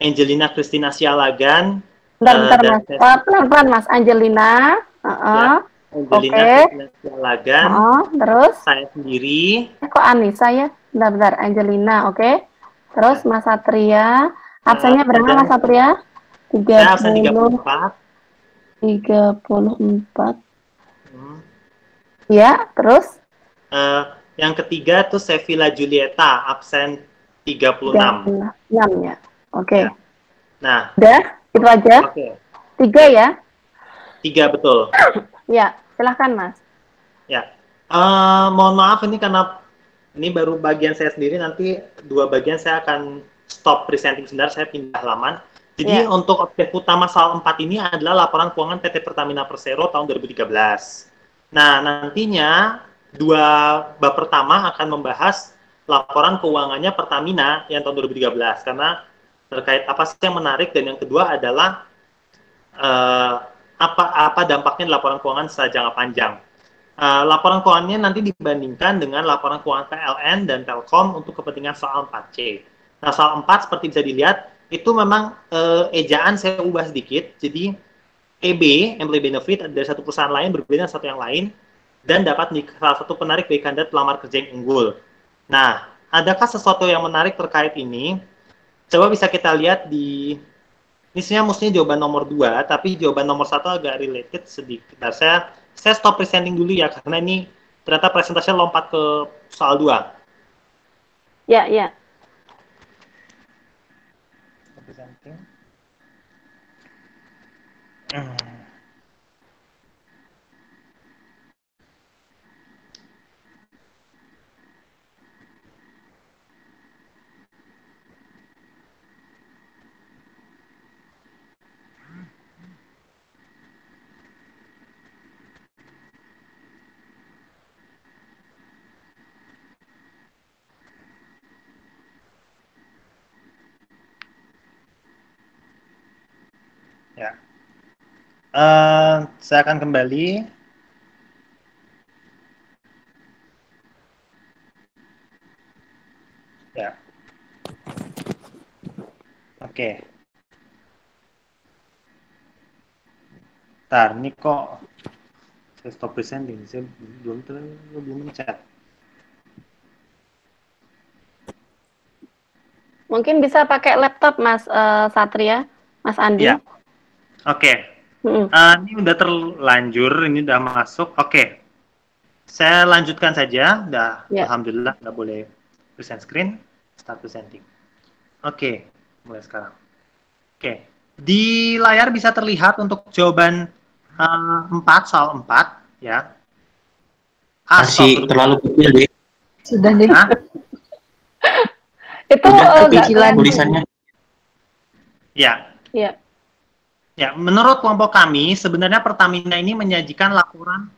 Angelina Christina Sialagan, Bentar, dan Mas. Pelan-pelan, Mas. Angelina. ya, Angelina Oke. Christina Sialagan, Terus? saya sendiri. Kok Anissa ya? Bentar. Angelina, oke. Terus Ya. Mas Satria. Absennya berapa, Dan Mas Satria? saya absen 34. 34. Ya, terus? Yang ketiga tuh Sevilla Julieta, absen 36. 36 ya. Oke. Ya. Nah, udah? Itu aja? Oke. 3 ya? 3 betul. Ya, silahkan Mas. Ya. Mohon maaf ini karena ini baru bagian saya sendiri, nanti 2 bagian saya akan stop presenting sebentar, saya pindah halaman. Jadi untuk objek utama soal 4 ini adalah laporan keuangan PT Pertamina Persero tahun 2013. Nah, nantinya 2 bab pertama akan membahas laporan keuangannya Pertamina yang tahun 2013 karena terkait apa sih yang menarik, dan yang kedua adalah apa dampaknya di laporan keuangan secara jangka panjang. Laporan keuangannya nanti dibandingkan dengan laporan keuangan PLN dan Telkom untuk kepentingan soal 4C. Nah, soal 4 seperti bisa dilihat, itu memang ejaan saya ubah sedikit. Jadi, EB, Employee Benefit, dari satu perusahaan lain berbeda dengan satu yang lain, dan dapat salah satu penarik bagi kandidat pelamar kerja yang unggul. Nah, adakah sesuatu yang menarik terkait ini? Coba bisa kita lihat di ini sebenarnya mestinya jawaban nomor 2, tapi jawaban nomor 1 agak related sedikit. Nah, saya stop presenting dulu ya, karena ini ternyata presentasinya lompat ke soal 2. Ya, ya. Presenting. Ya. Saya akan kembali. Ya. Oke. Ntar, ini kok saya stop presenting, saya belum mencet. Mungkin bisa pakai laptop Mas Satria, Mas Andi. Ya. Oke. Ini udah terlanjur, ini udah masuk. Oke. Saya lanjutkan saja. Alhamdulillah nggak boleh present screen. Start presenting. Oke. Mulai sekarang. Oke. Di layar bisa terlihat untuk jawaban 4, soal 4 ya. Masih terlalu kecil deh. Sudah deh. Itu kecilan tulisannya. Ya. Ya. Ya, menurut kelompok kami sebenarnya Pertamina ini menyajikan laporan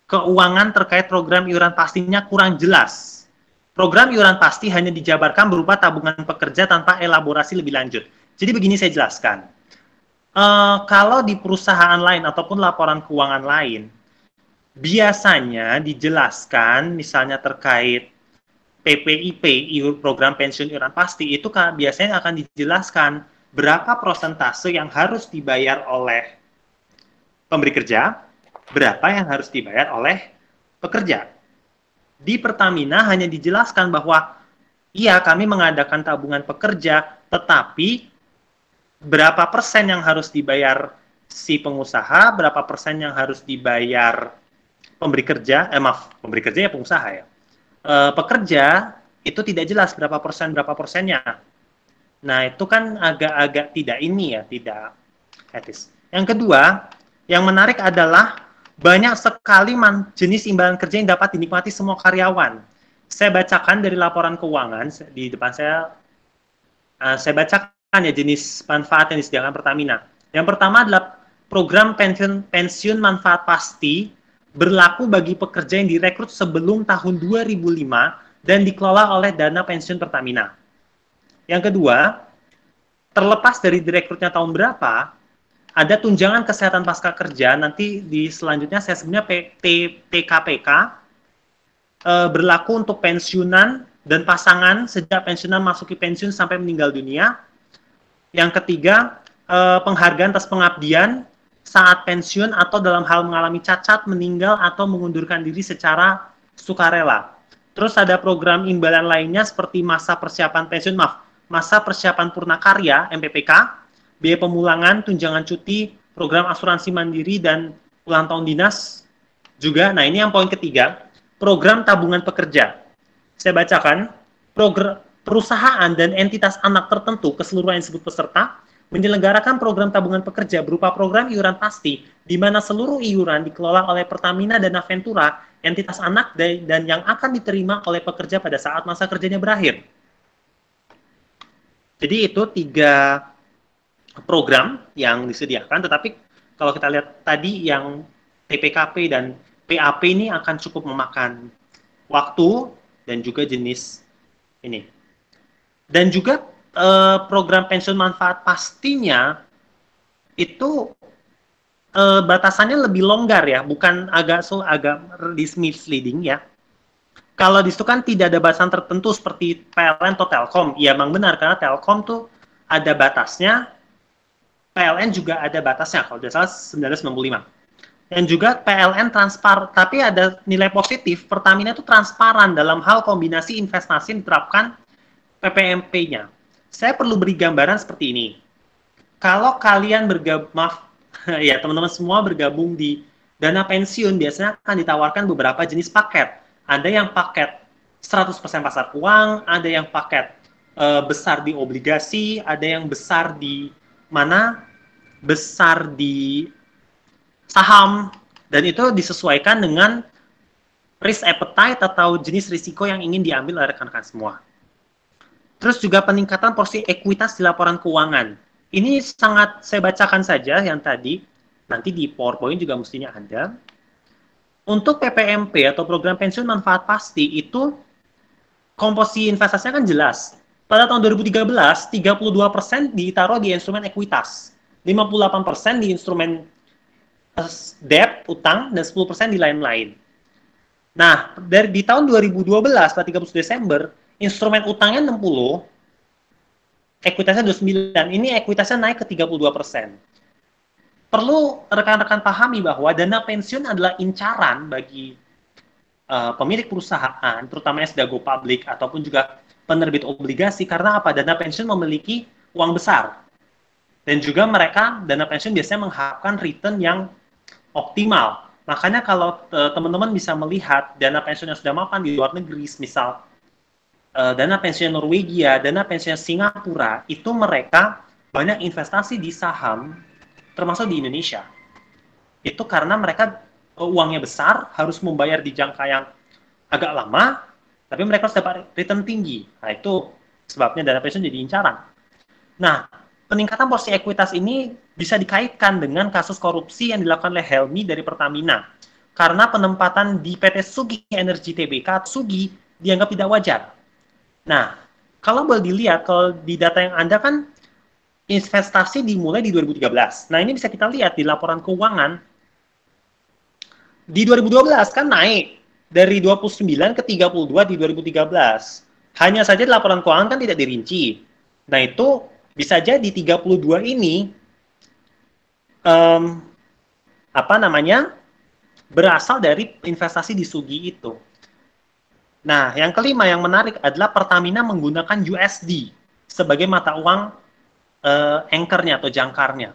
keuangan terkait program iuran pastinya kurang jelas. Program iuran pasti hanya dijabarkan berupa tabungan pekerja tanpa elaborasi lebih lanjut. Jadi begini saya jelaskan. Kalau di perusahaan lain ataupun laporan keuangan lain, biasanya dijelaskan misalnya terkait PPIP, program pensiun iuran pasti, itu biasanya akan dijelaskan berapa persentase yang harus dibayar oleh pemberi kerja, berapa yang harus dibayar oleh pekerja. Di Pertamina hanya dijelaskan bahwa iya kami mengadakan tabungan pekerja, tetapi berapa persen yang harus dibayar si pengusaha, berapa persen yang harus dibayar pemberi kerja, pemberi kerja ya pengusaha ya. Pekerja itu tidak jelas berapa persennya. Nah, itu kan agak-agak tidak etis. Yang kedua, yang menarik adalah banyak sekali jenis imbalan kerja yang dapat dinikmati semua karyawan. Saya bacakan dari laporan keuangan di depan saya bacakan ya jenis manfaat yang disediakan Pertamina. Yang pertama adalah program pensiun manfaat pasti berlaku bagi pekerja yang direkrut sebelum tahun 2005 dan dikelola oleh dana pensiun Pertamina. Yang kedua, terlepas dari direkrutnya tahun berapa, ada tunjangan kesehatan pasca kerja, nanti di selanjutnya saya sebenarnya TKPK, berlaku untuk pensiunan dan pasangan sejak pensiunan masuki pensiun sampai meninggal dunia. Yang ketiga, penghargaan atas pengabdian saat pensiun atau dalam hal mengalami cacat, meninggal, atau mengundurkan diri secara sukarela. Terus ada program imbalan lainnya seperti masa persiapan pensiun, masa persiapan purnakarya, MPPK, biaya pemulangan, tunjangan cuti, program asuransi mandiri, dan ulang tahun dinas juga. Nah, ini yang poin ketiga, program tabungan pekerja. Saya bacakan, perusahaan dan entitas anak tertentu keseluruhan yang disebut peserta menyelenggarakan program tabungan pekerja berupa program iuran pasti, di mana seluruh iuran dikelola oleh Pertamina dan Aventura, entitas anak dan yang akan diterima oleh pekerja pada saat masa kerjanya berakhir. Jadi itu 3 program yang disediakan, tetapi kalau kita lihat tadi yang TPKP dan PAP ini akan cukup memakan waktu dan juga jenis ini. Dan juga program pensiun manfaat pastinya itu batasannya lebih longgar ya, bukan agak misleading ya. Kalau di situ kan tidak ada batasan tertentu seperti PLN atau Telkom. Ya, memang benar, karena Telkom tuh ada batasnya, PLN juga ada batasnya, kalau tidak salah 995. Dan juga PLN transparan, tapi ada nilai positif, Pertamina itu transparan dalam hal kombinasi investasi yang diterapkan PPMP-nya. Saya perlu beri gambaran seperti ini. Kalau kalian ya teman-teman semua bergabung di dana pensiun, biasanya akan ditawarkan beberapa jenis paket. Ada yang paket 100% pasar uang, ada yang paket besar di obligasi, ada yang besar di besar di saham, dan itu disesuaikan dengan risk appetite atau jenis risiko yang ingin diambil oleh rekan-rekan semua. Terus juga peningkatan porsi ekuitas di laporan keuangan. Ini sangat saya bacakan saja yang tadi, nanti di PowerPoint juga mestinya ada. Untuk PPMP atau program pensiun manfaat pasti itu komposisi investasinya kan jelas. Pada tahun 2013, 32% ditaruh di instrumen ekuitas, 58% di instrumen debt, utang, dan 10% di lain-lain. Nah, di tahun 2012, pada 31 Desember, instrumen utangnya 60, ekuitasnya 29, ini ekuitasnya naik ke 32%. Perlu rekan-rekan pahami bahwa dana pensiun adalah incaran bagi pemilik perusahaan, terutama yang sudah go public, ataupun juga penerbit obligasi, karena apa? Dana pensiun memiliki uang besar. Dan juga mereka, dana pensiun biasanya mengharapkan return yang optimal. Makanya kalau teman-teman bisa melihat dana pensiun yang sudah mapan di luar negeri, misal dana pensiun Norwegia, dana pensiun Singapura, itu mereka banyak investasi di saham, termasuk di Indonesia. Itu karena mereka uangnya besar, harus membayar di jangka yang agak lama, tapi mereka harus dapat return tinggi. Nah, itu sebabnya dana pensiun jadi incaran. Nah, peningkatan porsi ekuitas ini bisa dikaitkan dengan kasus korupsi yang dilakukan oleh Helmi dari Pertamina. Karena penempatan di PT Sugi Energi Tbk, Sugi dianggap tidak wajar. Nah, kalau boleh dilihat, kalau di data yang Anda kan investasi dimulai di 2013. Nah, ini bisa kita lihat di laporan keuangan. Di 2012 kan naik dari 29 ke 32 di 2013. Hanya saja di laporan keuangan kan tidak dirinci. Nah, itu bisa jadi 32 ini berasal dari investasi di Sugi itu. Nah, yang kelima yang menarik adalah Pertamina menggunakan USD sebagai mata uang anchor-nya atau jangkarnya.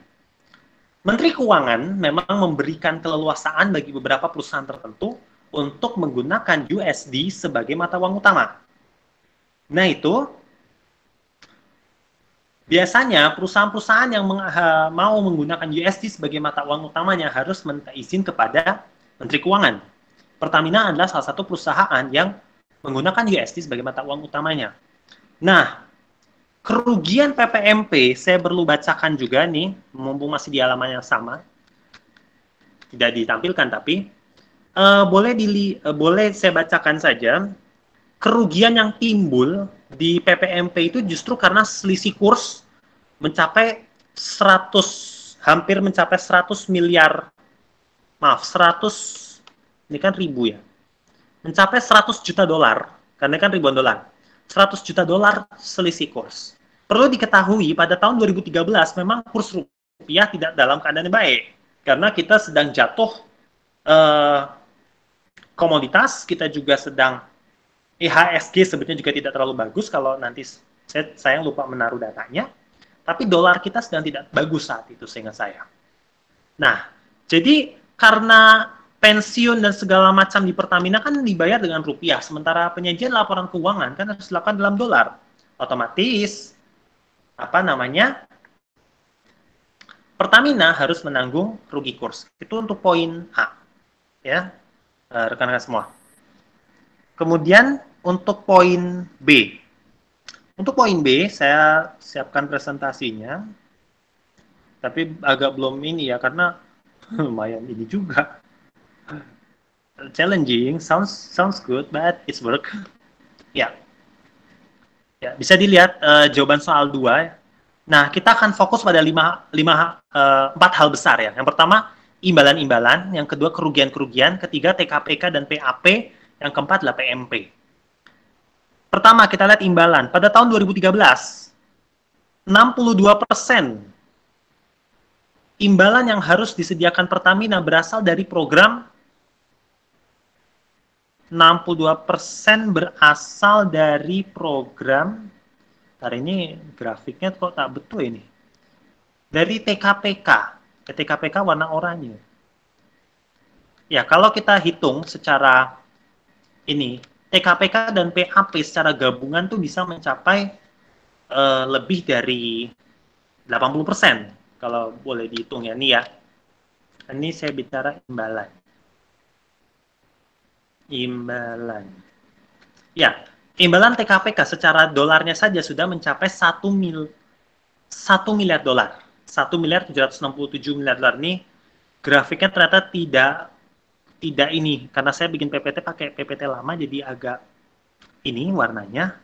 Menteri Keuangan memang memberikan keleluasaan bagi beberapa perusahaan tertentu untuk menggunakan USD sebagai mata uang utama. Nah, itu biasanya perusahaan-perusahaan yang mau menggunakan USD sebagai mata uang utamanya harus minta izin kepada Menteri Keuangan. Pertamina adalah salah satu perusahaan yang menggunakan USD sebagai mata uang utamanya. Nah, kerugian PPMP, saya perlu bacakan juga nih, mumpung masih di halaman yang sama. Tidak ditampilkan, tapi boleh saya bacakan saja. Kerugian yang timbul di PPMP itu justru karena selisih kurs mencapai hampir mencapai 100 miliar, maaf, 100, ini kan ribu ya, mencapai 100 juta dolar, karena kan ribuan dolar, 100 juta dolar selisih kurs. perlu diketahui pada tahun 2013 memang kurs rupiah tidak dalam keadaan yang baik karena kita sedang jatuh komoditas, kita juga sedang IHSG sebenarnya juga tidak terlalu bagus kalau nanti saya lupa menaruh datanya, tapi dolar kita sedang tidak bagus saat itu seingat saya. Nah, jadi karena pensiun dan segala macam di Pertamina kan dibayar dengan rupiah, sementara penyajian laporan keuangan kan harus dilakukan dalam dolar. Otomatis Pertamina harus menanggung rugi kurs. Itu untuk poin A, ya, rekan-rekan semua. Kemudian untuk poin B. Untuk poin B, saya siapkan presentasinya, tapi agak belum ini ya, karena lumayan ini juga. Challenging, sounds good, but it's work. Ya. Ya, bisa dilihat jawaban soal 2. Nah, kita akan fokus pada 4 hal besar ya. Yang pertama, imbalan-imbalan. Yang kedua, kerugian-kerugian. Ketiga, TKPK dan PAP. Yang keempat adalah PMP. Pertama, kita lihat imbalan. Pada tahun 2013, 62% imbalan yang harus disediakan Pertamina berasal dari program 62% berasal dari program, hari ini grafiknya kok tak betul ini, dari TKPK, TKPK warna oranye. Ya, kalau kita hitung secara ini, TKPK dan PAP secara gabungan tuh bisa mencapai lebih dari 80%, kalau boleh dihitung ya, nih ya. Ini saya bicara imbalan. Imbalan. Ya, imbalan TKPK secara dolarnya saja sudah mencapai 1 miliar dolar. 1.767 miliar dolar ini grafiknya ternyata tidak ini, karena saya bikin PPT pakai PPT lama jadi agak ini warnanya.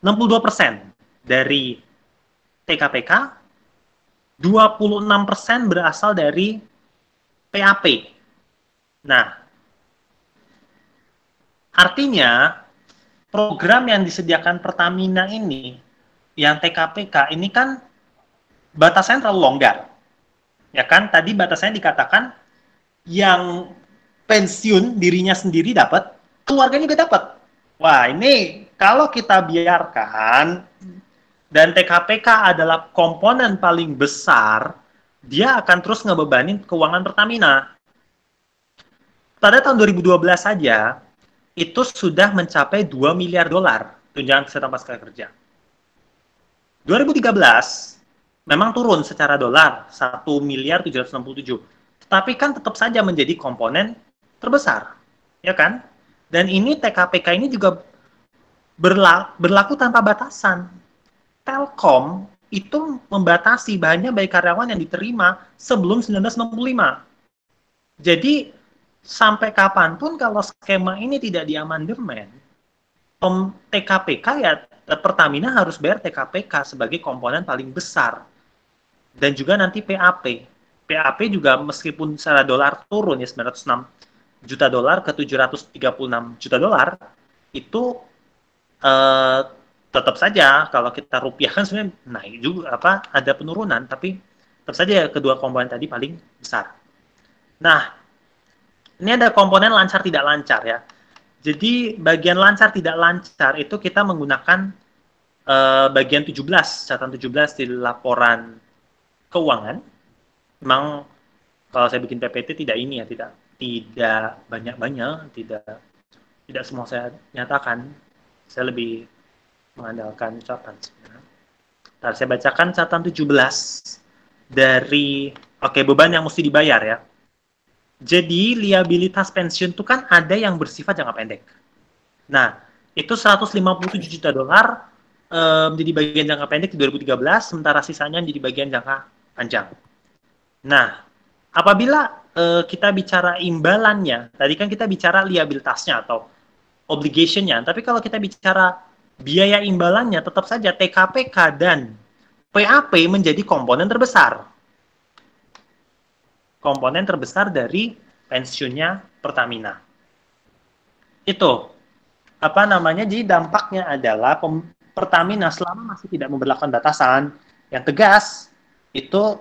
62% dari TKPK, 26% berasal dari PAP. Nah, artinya, program yang disediakan Pertamina ini, yang TKPK, ini kan batasannya terlalu longgar. Ya kan, tadi batasannya dikatakan yang pensiun dirinya sendiri dapat, keluarganya juga dapat. Wah, ini kalau kita biarkan, dan TKPK adalah komponen paling besar, dia akan terus ngebebanin keuangan Pertamina. Pada tahun 2012 saja, itu sudah mencapai 2 miliar dolar tunjangan kesehatan pasca kerja. 2013 memang turun secara dolar 1.767, tetapi kan tetap saja menjadi komponen terbesar, ya kan? Dan ini TKPK ini juga berlaku tanpa batasan. Telkom itu membatasi bahannya bagi karyawan yang diterima sebelum 1965. Jadi sampai kapanpun kalau skema ini tidak diamandemen, TKPK ya Pertamina harus bayar TKPK sebagai komponen paling besar. Dan juga nanti PAP. PAP juga meskipun secara dolar turun ya 906 juta dolar ke 736 juta dolar, itu tetap saja kalau kita rupiahkan sebenarnya naik juga, ada penurunan, tapi tetap saja kedua komponen tadi paling besar. Nah, ini ada komponen lancar tidak lancar ya. Jadi bagian lancar tidak lancar itu kita menggunakan bagian 17, catatan 17 di laporan keuangan. Memang kalau saya bikin PPT tidak ini ya, tidak banyak-banyak, tidak semua saya nyatakan. Saya lebih mengandalkan catatan sebenarnya. Ntar saya bacakan catatan 17 dari beban yang mesti dibayar ya. Jadi, liabilitas pensiun itu kan ada yang bersifat jangka pendek. Nah, itu 157 juta dolar menjadi bagian jangka pendek di 2013, sementara sisanya menjadi bagian jangka panjang. Nah, apabila kita bicara imbalannya, tadi kan kita bicara liabilitasnya atau obligation-nya, tapi kalau kita bicara biaya imbalannya, tetap saja TKPK dan PAP menjadi komponen terbesar. Komponen terbesar dari pensiunnya Pertamina. Itu jadi dampaknya adalah Pertamina selama masih tidak memberlakukan batasan yang tegas, itu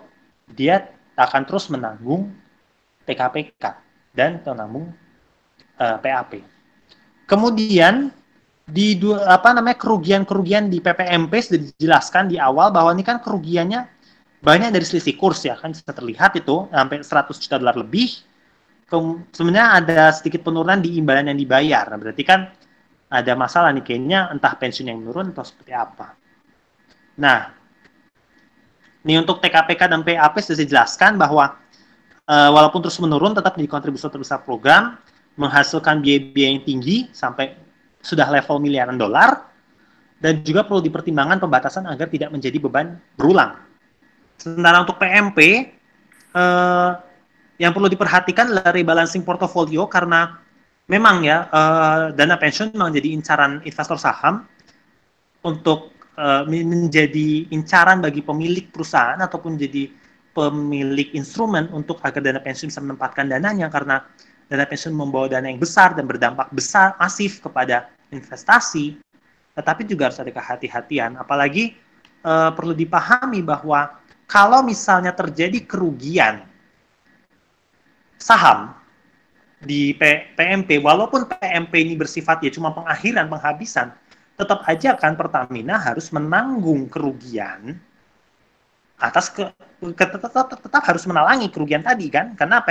dia akan terus menanggung TKPK dan menanggung PAP. Kemudian di kerugian-kerugian di PPMP sudah dijelaskan di awal bahwa ini kan kerugiannya banyak dari selisih kurs ya, kan bisa terlihat itu sampai 100 juta dolar lebih. Sebenarnya ada sedikit penurunan di imbalan yang dibayar. Nah, berarti kan ada masalah nih kayaknya, entah pensiun yang menurun atau seperti apa. Nah, ini untuk TKPK dan PAP sudah dijelaskan bahwa walaupun terus menurun tetap menjadi kontributor terbesar program, menghasilkan biaya-biaya yang tinggi sampai sudah level miliaran dolar, dan juga perlu dipertimbangkan pembatasan agar tidak menjadi beban berulang. Sementara untuk PMP, yang perlu diperhatikan adalah rebalancing portofolio, karena memang ya dana pensiun memang jadi incaran investor saham untuk menjadi incaran bagi pemilik perusahaan ataupun jadi pemilik instrumen untuk agar dana pensiun bisa menempatkan dananya, karena dana pensiun membawa dana yang besar dan berdampak besar masif kepada investasi. Tetapi juga harus ada kehati-hatian, apalagi perlu dipahami bahwa kalau misalnya terjadi kerugian saham di PMP, walaupun PMP ini bersifat ya cuma pengakhiran, penghabisan, tetap aja kan Pertamina harus menanggung kerugian atas tetap harus menalangi kerugian tadi kan, karena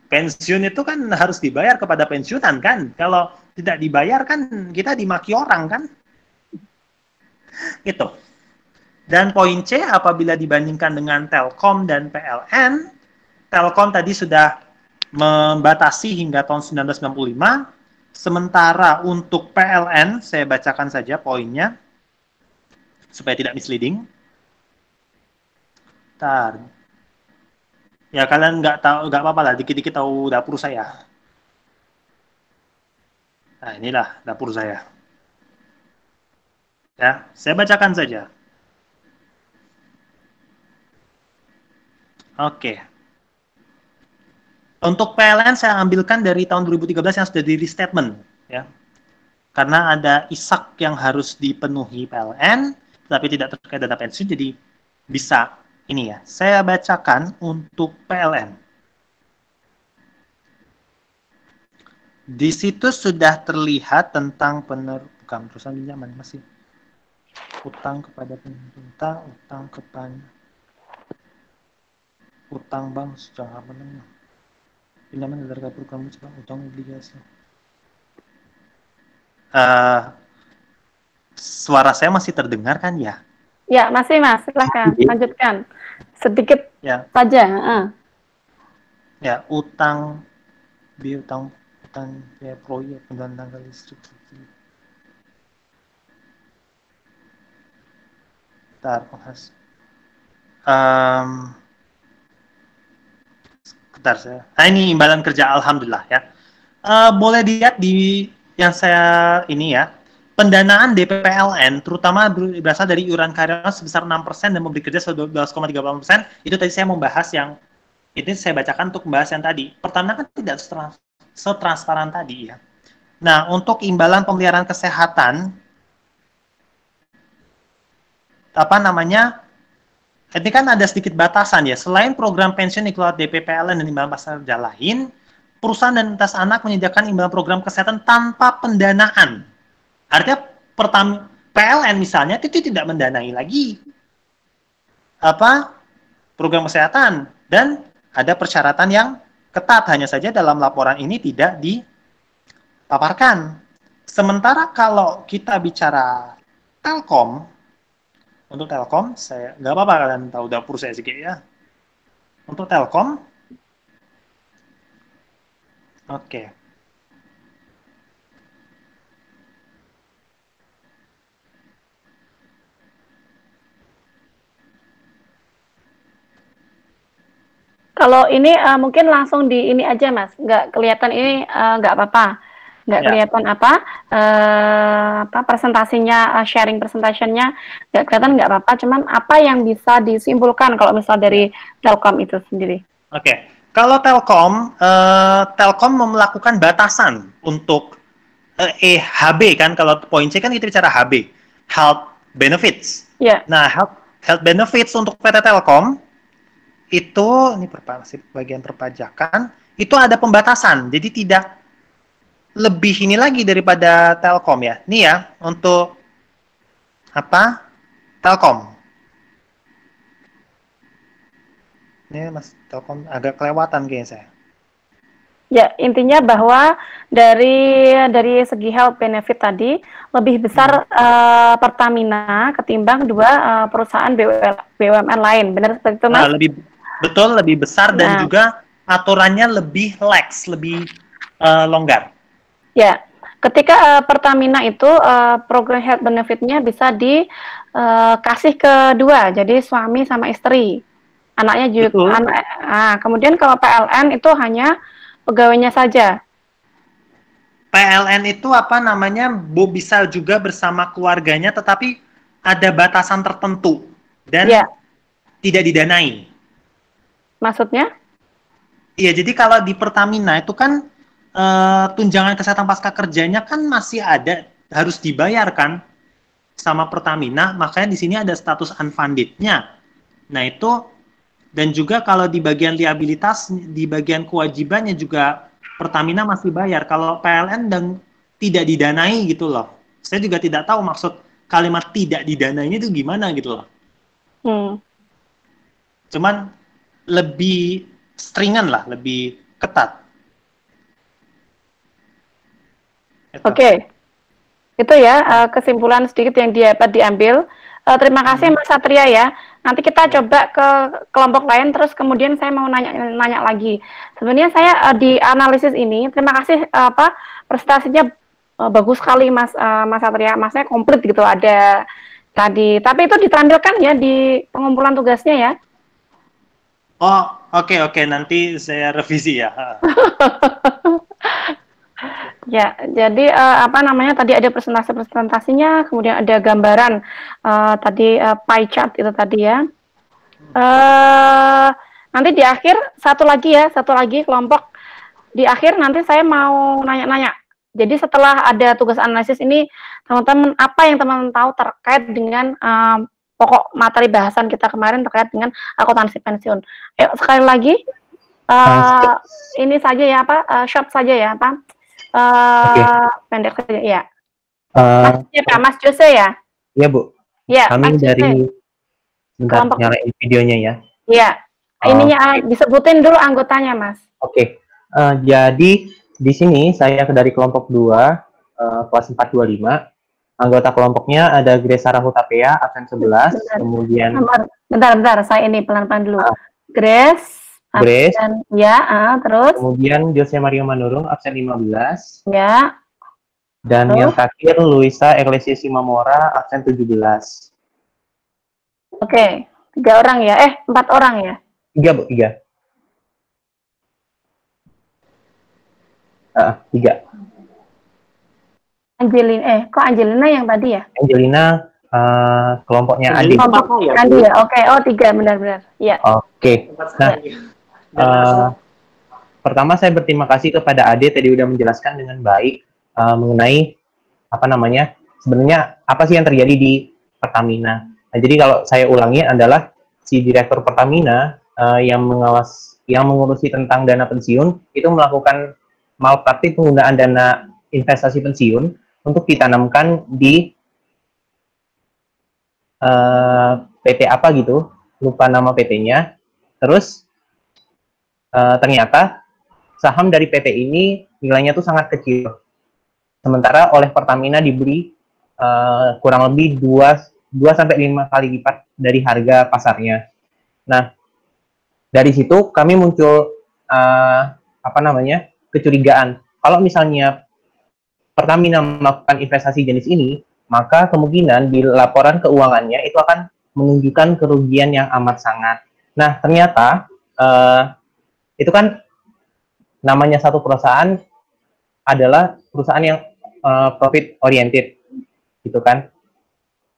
pensiun itu kan harus dibayar kepada pensiunan kan, kalau tidak dibayar kan kita dimaki orang kan, gitu. Dan poin C, apabila dibandingkan dengan Telkom dan PLN, Telkom tadi sudah membatasi hingga tahun 1995, sementara untuk PLN, saya bacakan saja poinnya, supaya tidak misleading. Bentar. Ya, kalian nggak apa-apa lah, dikit-dikit tahu dapur saya. Nah, inilah dapur saya. Ya, saya bacakan saja. Oke. Untuk PLN saya ambilkan dari tahun 2013 yang sudah di restatement, ya. Karena ada ISAK yang harus dipenuhi PLN, tapi tidak terkait dana pensiun, jadi bisa ini ya. Saya bacakan untuk PLN. Di situ sudah terlihat tentang bukan perusahaan pinjaman, masih utang kepada pemerintah, utang kepada utang bank secara menengah, pinjaman dari program utang obligasi. Suara saya masih terdengar kan ya? Ya, masih Mas. Silakan lanjutkan. Sedikit ya saja. Ya, utang ya, proyek pendanaan tanggal listrik. Bentar, bentar saya. Nah, ini imbalan kerja, alhamdulillah ya. Boleh dilihat di yang saya ini ya, pendanaan DPPLN terutama berasal dari iuran karyawan sebesar 6% dan memberi kerja 12,38%. Itu tadi saya membahas yang itu saya bacakan untuk membahas yang tadi. Pertama kan tidak setransparan tadi ya. Nah, untuk imbalan pemeliharaan kesehatan ini kan ada sedikit batasan ya. Selain program pensiun dikelola DPPLN dan imbalan pasar kerja lain, perusahaan dan entitas anak menyediakan imbalan program kesehatan tanpa pendanaan. Artinya PLN misalnya itu tidak mendanai lagi program kesehatan, dan ada persyaratan yang ketat, hanya saja dalam laporan ini tidak dipaparkan. Sementara kalau kita bicara Telkom, untuk Telkom, saya nggak apa-apa kalian tahu dapur saya sedikit ya. Untuk Telkom, oke. Kalau ini mungkin langsung di ini aja Mas, nggak kelihatan ini nggak apa-apa. Nggak kelihatan presentasinya, sharing presentationnya nggak kelihatan, nggak apa-apa, cuman apa yang bisa disimpulkan kalau misal dari Telkom itu sendiri? Oke. Kalau Telkom melakukan batasan untuk HB kan, kalau poin C kan kita bicara HB, Health benefits. Ya. Nah, health benefits untuk PT Telkom itu ini bagian perpajakan itu ada pembatasan. Jadi tidak lebih ini lagi daripada Telkom ya. Nih ya, untuk apa? Telkom. Ini Mas Telkom agak kelewatan kayaknya saya. Ya, intinya bahwa dari segi health benefit tadi lebih besar Pertamina ketimbang dua perusahaan BUMN lain. Benar seperti itu, Mas? Lebih besar dan juga aturannya lebih lax, lebih longgar. Ya, ketika Pertamina itu program health benefitnya bisa dikasih kedua, jadi suami sama istri, anaknya juga. Kemudian kalau PLN itu hanya pegawainya saja. PLN itu apa namanya, bisa juga bersama keluarganya, tetapi ada batasan tertentu dan tidak didanai. Maksudnya? Iya, jadi kalau di Pertamina itu kan tunjangan kesehatan pasca kerjanya kan masih ada, harus dibayarkan sama Pertamina, makanya di sini ada status unfunded-nya. Nah itu, dan juga kalau di bagian liabilitas, di bagian kewajibannya juga Pertamina masih bayar. Kalau PLN dan tidak didanai gitu loh. Saya juga tidak tahu maksud kalimat tidak didanai itu gimana gitu loh. Cuman lebih stringan lah, lebih ketat. Oke. Itu ya kesimpulan sedikit yang dapat diambil. Terima kasih Mas Satria ya. Nanti kita coba ke kelompok lain, terus kemudian saya mau nanya lagi. Sebenarnya saya di analisis ini, terima kasih prestasinya bagus sekali Mas Satria. Masnya komplit gitu ada tadi. Tapi itu ditampilkan ya di pengumpulan tugasnya ya. Oh, oke. Nanti saya revisi ya. Ya, jadi tadi ada presentasinya, kemudian ada gambaran tadi pie chart itu tadi ya. Nanti di akhir satu lagi kelompok di akhir nanti saya mau nanya-nanya. Jadi setelah ada tugas analisis ini, teman-teman apa yang teman-teman tahu terkait dengan pokok materi bahasan kita kemarin terkait dengan akuntansi pensiun. Ayo sekali lagi ini saja ya short saja ya pendek saja ya. Mas Jose ya? Iya Bu. Ya. Kami dari bentar nyalain videonya ya. Iya. Ininya disebutin dulu anggotanya Mas. Oke. Jadi di sini saya dari kelompok 2 kelas 425. Anggota kelompoknya ada Grace Sarah Hutapea absen 11. Kemudian bentar saya ini pelan-pelan dulu. Grace ya, terus kemudian Jose Mario Manurung absen 15 ya, dan yang terakhir Luisa Ecclesia Simamora absen 17. Oke, 3 orang ya, 4 orang ya? 3 Bu, 3. 3. Kok Angelina yang tadi ya? Angelina kelompoknya Adi. Adi ya, oke. Oh 3 benar-benar. Ya. Oke. Nah, pertama saya berterima kasih kepada Ade tadi udah menjelaskan dengan baik mengenai sebenarnya apa sih yang terjadi di Pertamina. Nah, jadi kalau saya ulangi adalah si direktur Pertamina yang mengurusi tentang dana pensiun itu melakukan malpraktik penggunaan dana investasi pensiun untuk ditanamkan di PT apa gitu, lupa nama PT-nya. Terus ternyata saham dari PT ini nilainya tuh sangat kecil. Sementara oleh Pertamina dibeli kurang lebih 2 sampai 5 kali lipat dari harga pasarnya. Nah, dari situ kami muncul kecurigaan. Kalau misalnya Pertamina melakukan investasi jenis ini, maka kemungkinan di laporan keuangannya itu akan menunjukkan kerugian yang amat sangat. Nah, ternyata itu kan namanya satu perusahaan adalah perusahaan yang profit oriented, gitu kan.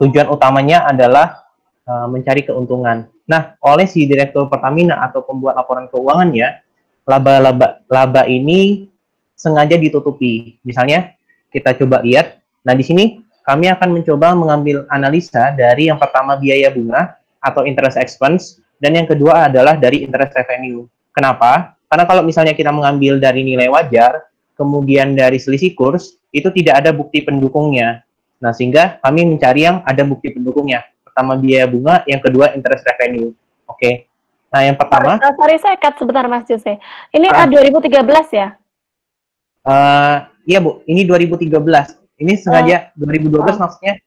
Tujuan utamanya adalah mencari keuntungan. Nah, oleh si direktur Pertamina atau pembuat laporan keuangannya, laba ini sengaja ditutupi. Misalnya kita coba lihat. Nah, di sini kami akan mencoba mengambil analisa dari yang pertama biaya bunga atau interest expense, dan yang kedua adalah dari interest revenue. Kenapa? Karena kalau misalnya kita mengambil dari nilai wajar, kemudian dari selisih kurs, itu tidak ada bukti pendukungnya. Nah, sehingga kami mencari yang ada bukti pendukungnya. Pertama biaya bunga, yang kedua interest revenue. Oke. Nah, yang pertama... Sorry, saya cut sebentar Mas Jose. Ini 2013 ya? Iya Bu, ini 2013. Ini sengaja 2012 maksudnya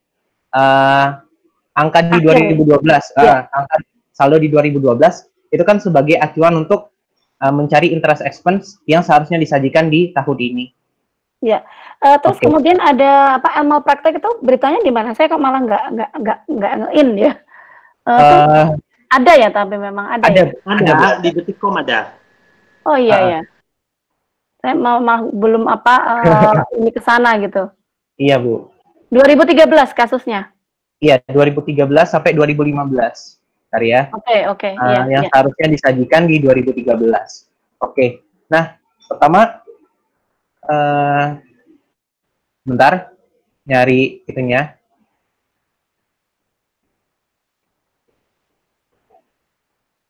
angka di 2012, angka saldo di 2012 itu kan sebagai acuan untuk mencari interest expense yang seharusnya disajikan di tahun ini. Ya, terus kemudian ada apa amal praktek itu beritanya di mana? Saya kok malah nggak nge-in ya. Ada ya, tapi memang ada. Ada di Detikcom ada. Oh iya ya. Saya belum ini ke sana gitu. Iya, Bu. 2013 kasusnya? Iya, 2013 sampai 2015. Bentar ya. Oke. Yang harusnya disajikan di 2013. Oke. Nah, pertama, bentar, nyari itunya.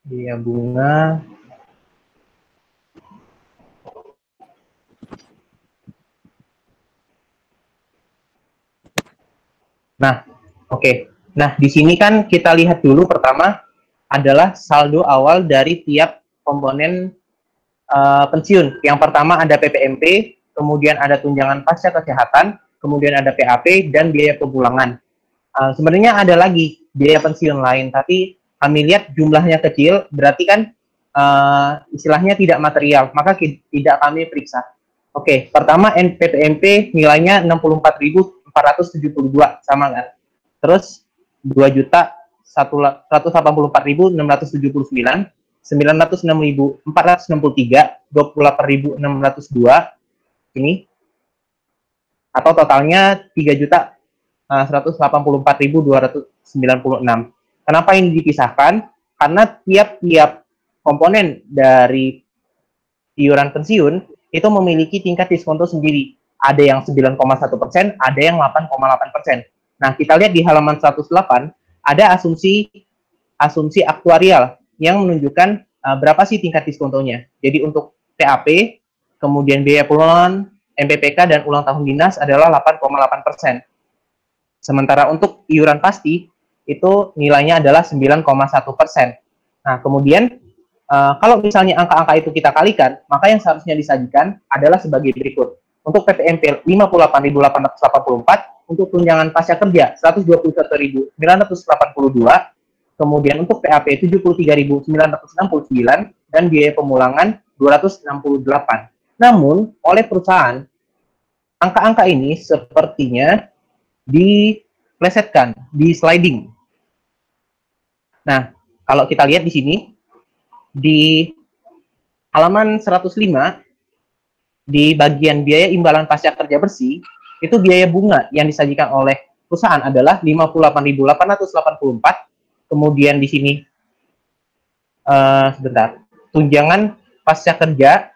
Biaya bunga. Nah, oke. Nah, di sini kan kita lihat dulu pertama adalah saldo awal dari tiap komponen pensiun. Yang pertama ada PPMP, kemudian ada tunjangan pasca kesehatan, kemudian ada PAP, dan biaya pemulangan. Sebenarnya ada lagi biaya pensiun lain, tapi kami lihat jumlahnya kecil, berarti kan istilahnya tidak material, maka tidak kami periksa. Oke, pertama PPMP nilainya 64.472 sama kan. Terus 2.184.679, 906.463, 28.602 ini, atau totalnya 3.184.296. Kenapa ini dipisahkan? Karena tiap-tiap komponen dari iuran pensiun itu memiliki tingkat diskonto sendiri. Ada yang 9,1%, ada yang 8,8%. Nah, kita lihat di halaman 108, ada asumsi aktuarial yang menunjukkan berapa sih tingkat diskontonya. Jadi untuk PAP, kemudian biaya pemulangan, MPPK, dan ulang tahun dinas adalah 8,8%. Sementara untuk iuran pasti, itu nilainya adalah 9,1%. Nah, kemudian kalau misalnya angka-angka itu kita kalikan, maka yang seharusnya disajikan adalah sebagai berikut. Untuk PPMP 58.884, untuk tunjangan pasca kerja 121.982, kemudian untuk PAP 73.969, dan biaya pemulangan 268. Namun, oleh perusahaan, angka-angka ini sepertinya diplesetkan, di sliding. Nah, kalau kita lihat di sini, di halaman 105, di bagian biaya imbalan pasca kerja bersih, itu biaya bunga yang disajikan oleh perusahaan adalah 58.884, kemudian di sini, sebentar, tunjangan pasca kerja,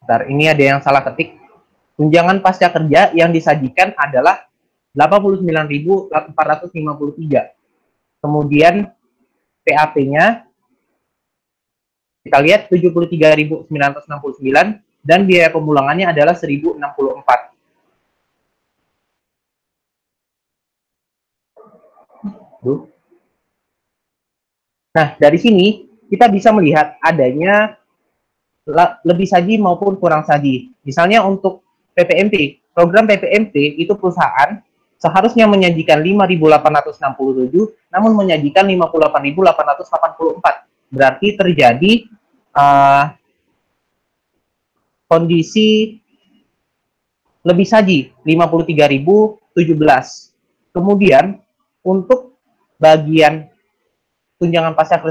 sebentar, ini ada yang salah ketik, tunjangan pasca kerja yang disajikan adalah 89.453. Kemudian PAP-nya kita lihat 73.969, dan biaya pemulangannya adalah 1.064. Nah, dari sini kita bisa melihat adanya lebih saji maupun kurang saji. Misalnya untuk PPMP, program PPMP itu perusahaan seharusnya menyajikan 5.867, namun menyajikan 58.884. Berarti terjadi kondisi lebih saji 53.017. Kemudian untuk bagian tunjangan pasca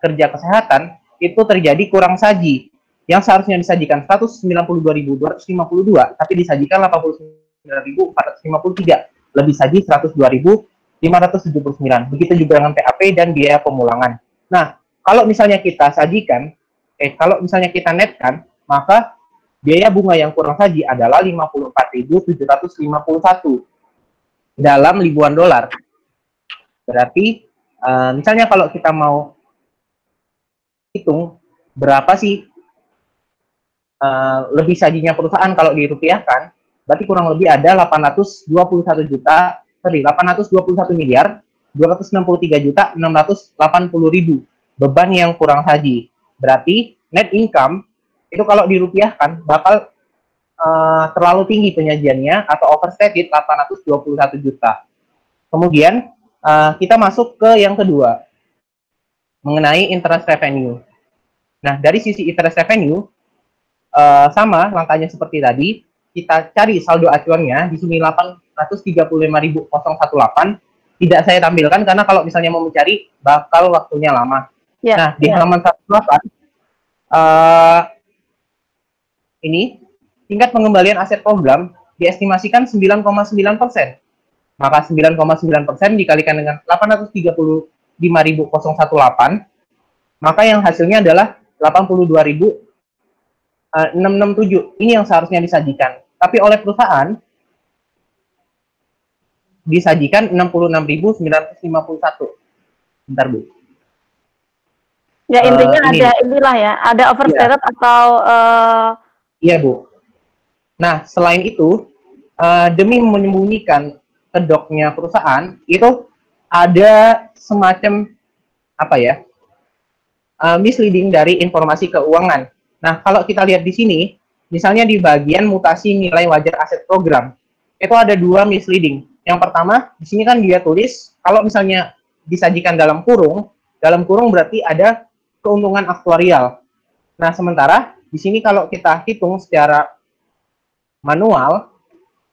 kerja kesehatan itu terjadi kurang saji, yang seharusnya disajikan 192.252, tapi disajikan 89.453. Lebih saji 102.579. Begitu juga dengan PAP dan biaya pemulangan. Nah, kalau misalnya kita sajikan, kalau misalnya kita netkan, maka biaya bunga yang kurang saji adalah 54.751 dalam ribuan dolar. Berarti misalnya kalau kita mau hitung berapa sih lebih sajinya perusahaan kalau dirupiahkan, berarti kurang lebih ada 821 miliar 263.680.000 beban yang kurang saji. Berarti net income itu kalau dirupiahkan bakal terlalu tinggi penyajiannya atau overstated 821 juta. Kemudian kita masuk ke yang kedua mengenai interest revenue. Nah, dari sisi interest revenue sama langkahnya seperti tadi, kita cari saldo acuannya di sini 835.018. Tidak saya tampilkan karena kalau misalnya mau mencari bakal waktunya lama. Nah, di halaman 18 ini tingkat pengembalian aset program diestimasikan 9,9%. Maka 9,9% dikalikan dengan 835.018, maka yang hasilnya adalah 82.667. Ini yang seharusnya disajikan. Tapi oleh perusahaan disajikan 66.951. Bentar, Bu. Ya, intinya ada inilah ya, ada overstated atau Iya, Bu. Nah, selain itu, demi menyembunyikan kedoknya perusahaan, itu ada semacam misleading dari informasi keuangan. Nah, kalau kita lihat di sini, misalnya di bagian mutasi nilai wajar aset program, itu ada dua misleading. Yang pertama, di sini kan dia tulis, kalau misalnya disajikan dalam kurung berarti ada keuntungan aktuarial. Nah, sementara di sini kalau kita hitung secara manual,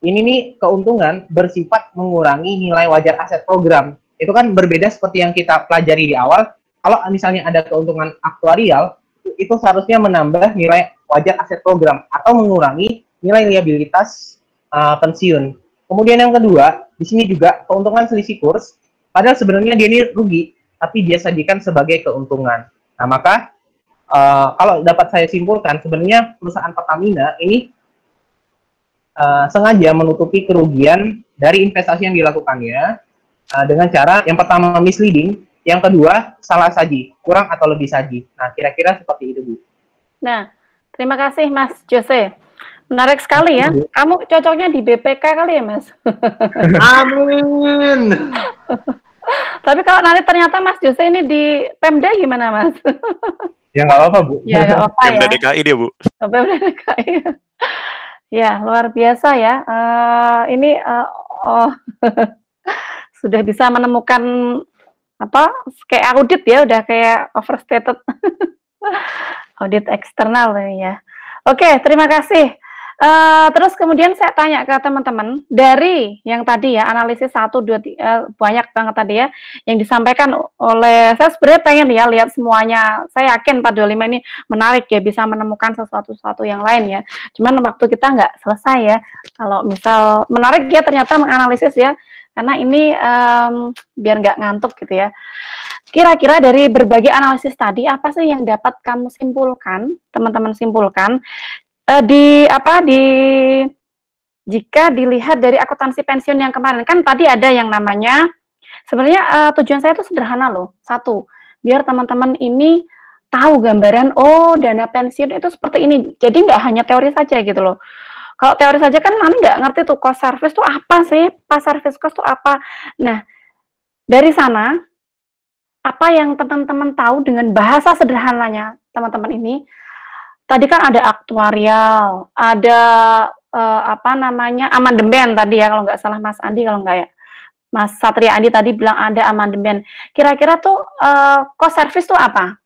ini nih keuntungan bersifat mengurangi nilai wajar aset program. Itu kan berbeda seperti yang kita pelajari di awal. Kalau misalnya ada keuntungan aktuarial, itu seharusnya menambah nilai wajar aset program atau mengurangi nilai liabilitas pensiun. Kemudian yang kedua, di sini juga keuntungan selisih kurs, padahal sebenarnya dia ini rugi, tapi dia sajikan sebagai keuntungan. Nah, maka kalau dapat saya simpulkan, sebenarnya perusahaan Pertamina ini sengaja menutupi kerugian dari investasi yang dilakukannya dengan cara yang pertama misleading, yang kedua salah saji, kurang atau lebih saji. Nah, kira-kira seperti itu, Bu. Nah, terima kasih Mas Jose. Menarik sekali ya. Kamu cocoknya di BPK kali ya, Mas? Amin. Tapi kalau nanti ternyata Mas Jose ini di Pemda gimana, Mas? Ya nggak apa-apa, Bu. Ya nggak apa-apa ya. Pemda DKI dia, Bu. Pemda DKI. Ya, luar biasa ya. Ini sudah bisa menemukan kayak audit ya, udah kayak overstated. Audit eksternal ini ya. Oke, terima kasih. Terus kemudian saya tanya ke teman-teman, dari yang tadi ya, analisis 1, 2, 3, banyak banget tadi ya, yang disampaikan oleh, saya sebenarnya pengen ya lihat semuanya, saya yakin Pak 25 ini menarik ya, bisa menemukan sesuatu yang lain ya, cuman waktu kita nggak selesai ya, kalau misal menarik ya ternyata menganalisis ya, karena ini biar nggak ngantuk gitu ya. Kira-kira dari berbagai analisis tadi, apa sih yang dapat kamu simpulkan, teman-teman simpulkan, jika dilihat dari akuntansi pensiun yang kemarin, kan tadi ada yang namanya, sebenarnya tujuan saya itu sederhana loh. Satu, biar teman-teman ini tahu gambaran, oh dana pensiun itu seperti ini. Jadi nggak hanya teori saja gitu loh. Kalau teori saja kan nanti nggak ngerti tuh cost service itu apa sih, pas service cost itu apa. Nah, dari sana, apa yang teman-teman tahu dengan bahasa sederhananya teman-teman ini, tadi kan ada aktuarial, ada amandemen tadi ya, kalau nggak salah Mas Andi, kalau nggak ya Mas Satria Andi tadi bilang ada amandemen. Kira-kira tuh cost service tuh apa?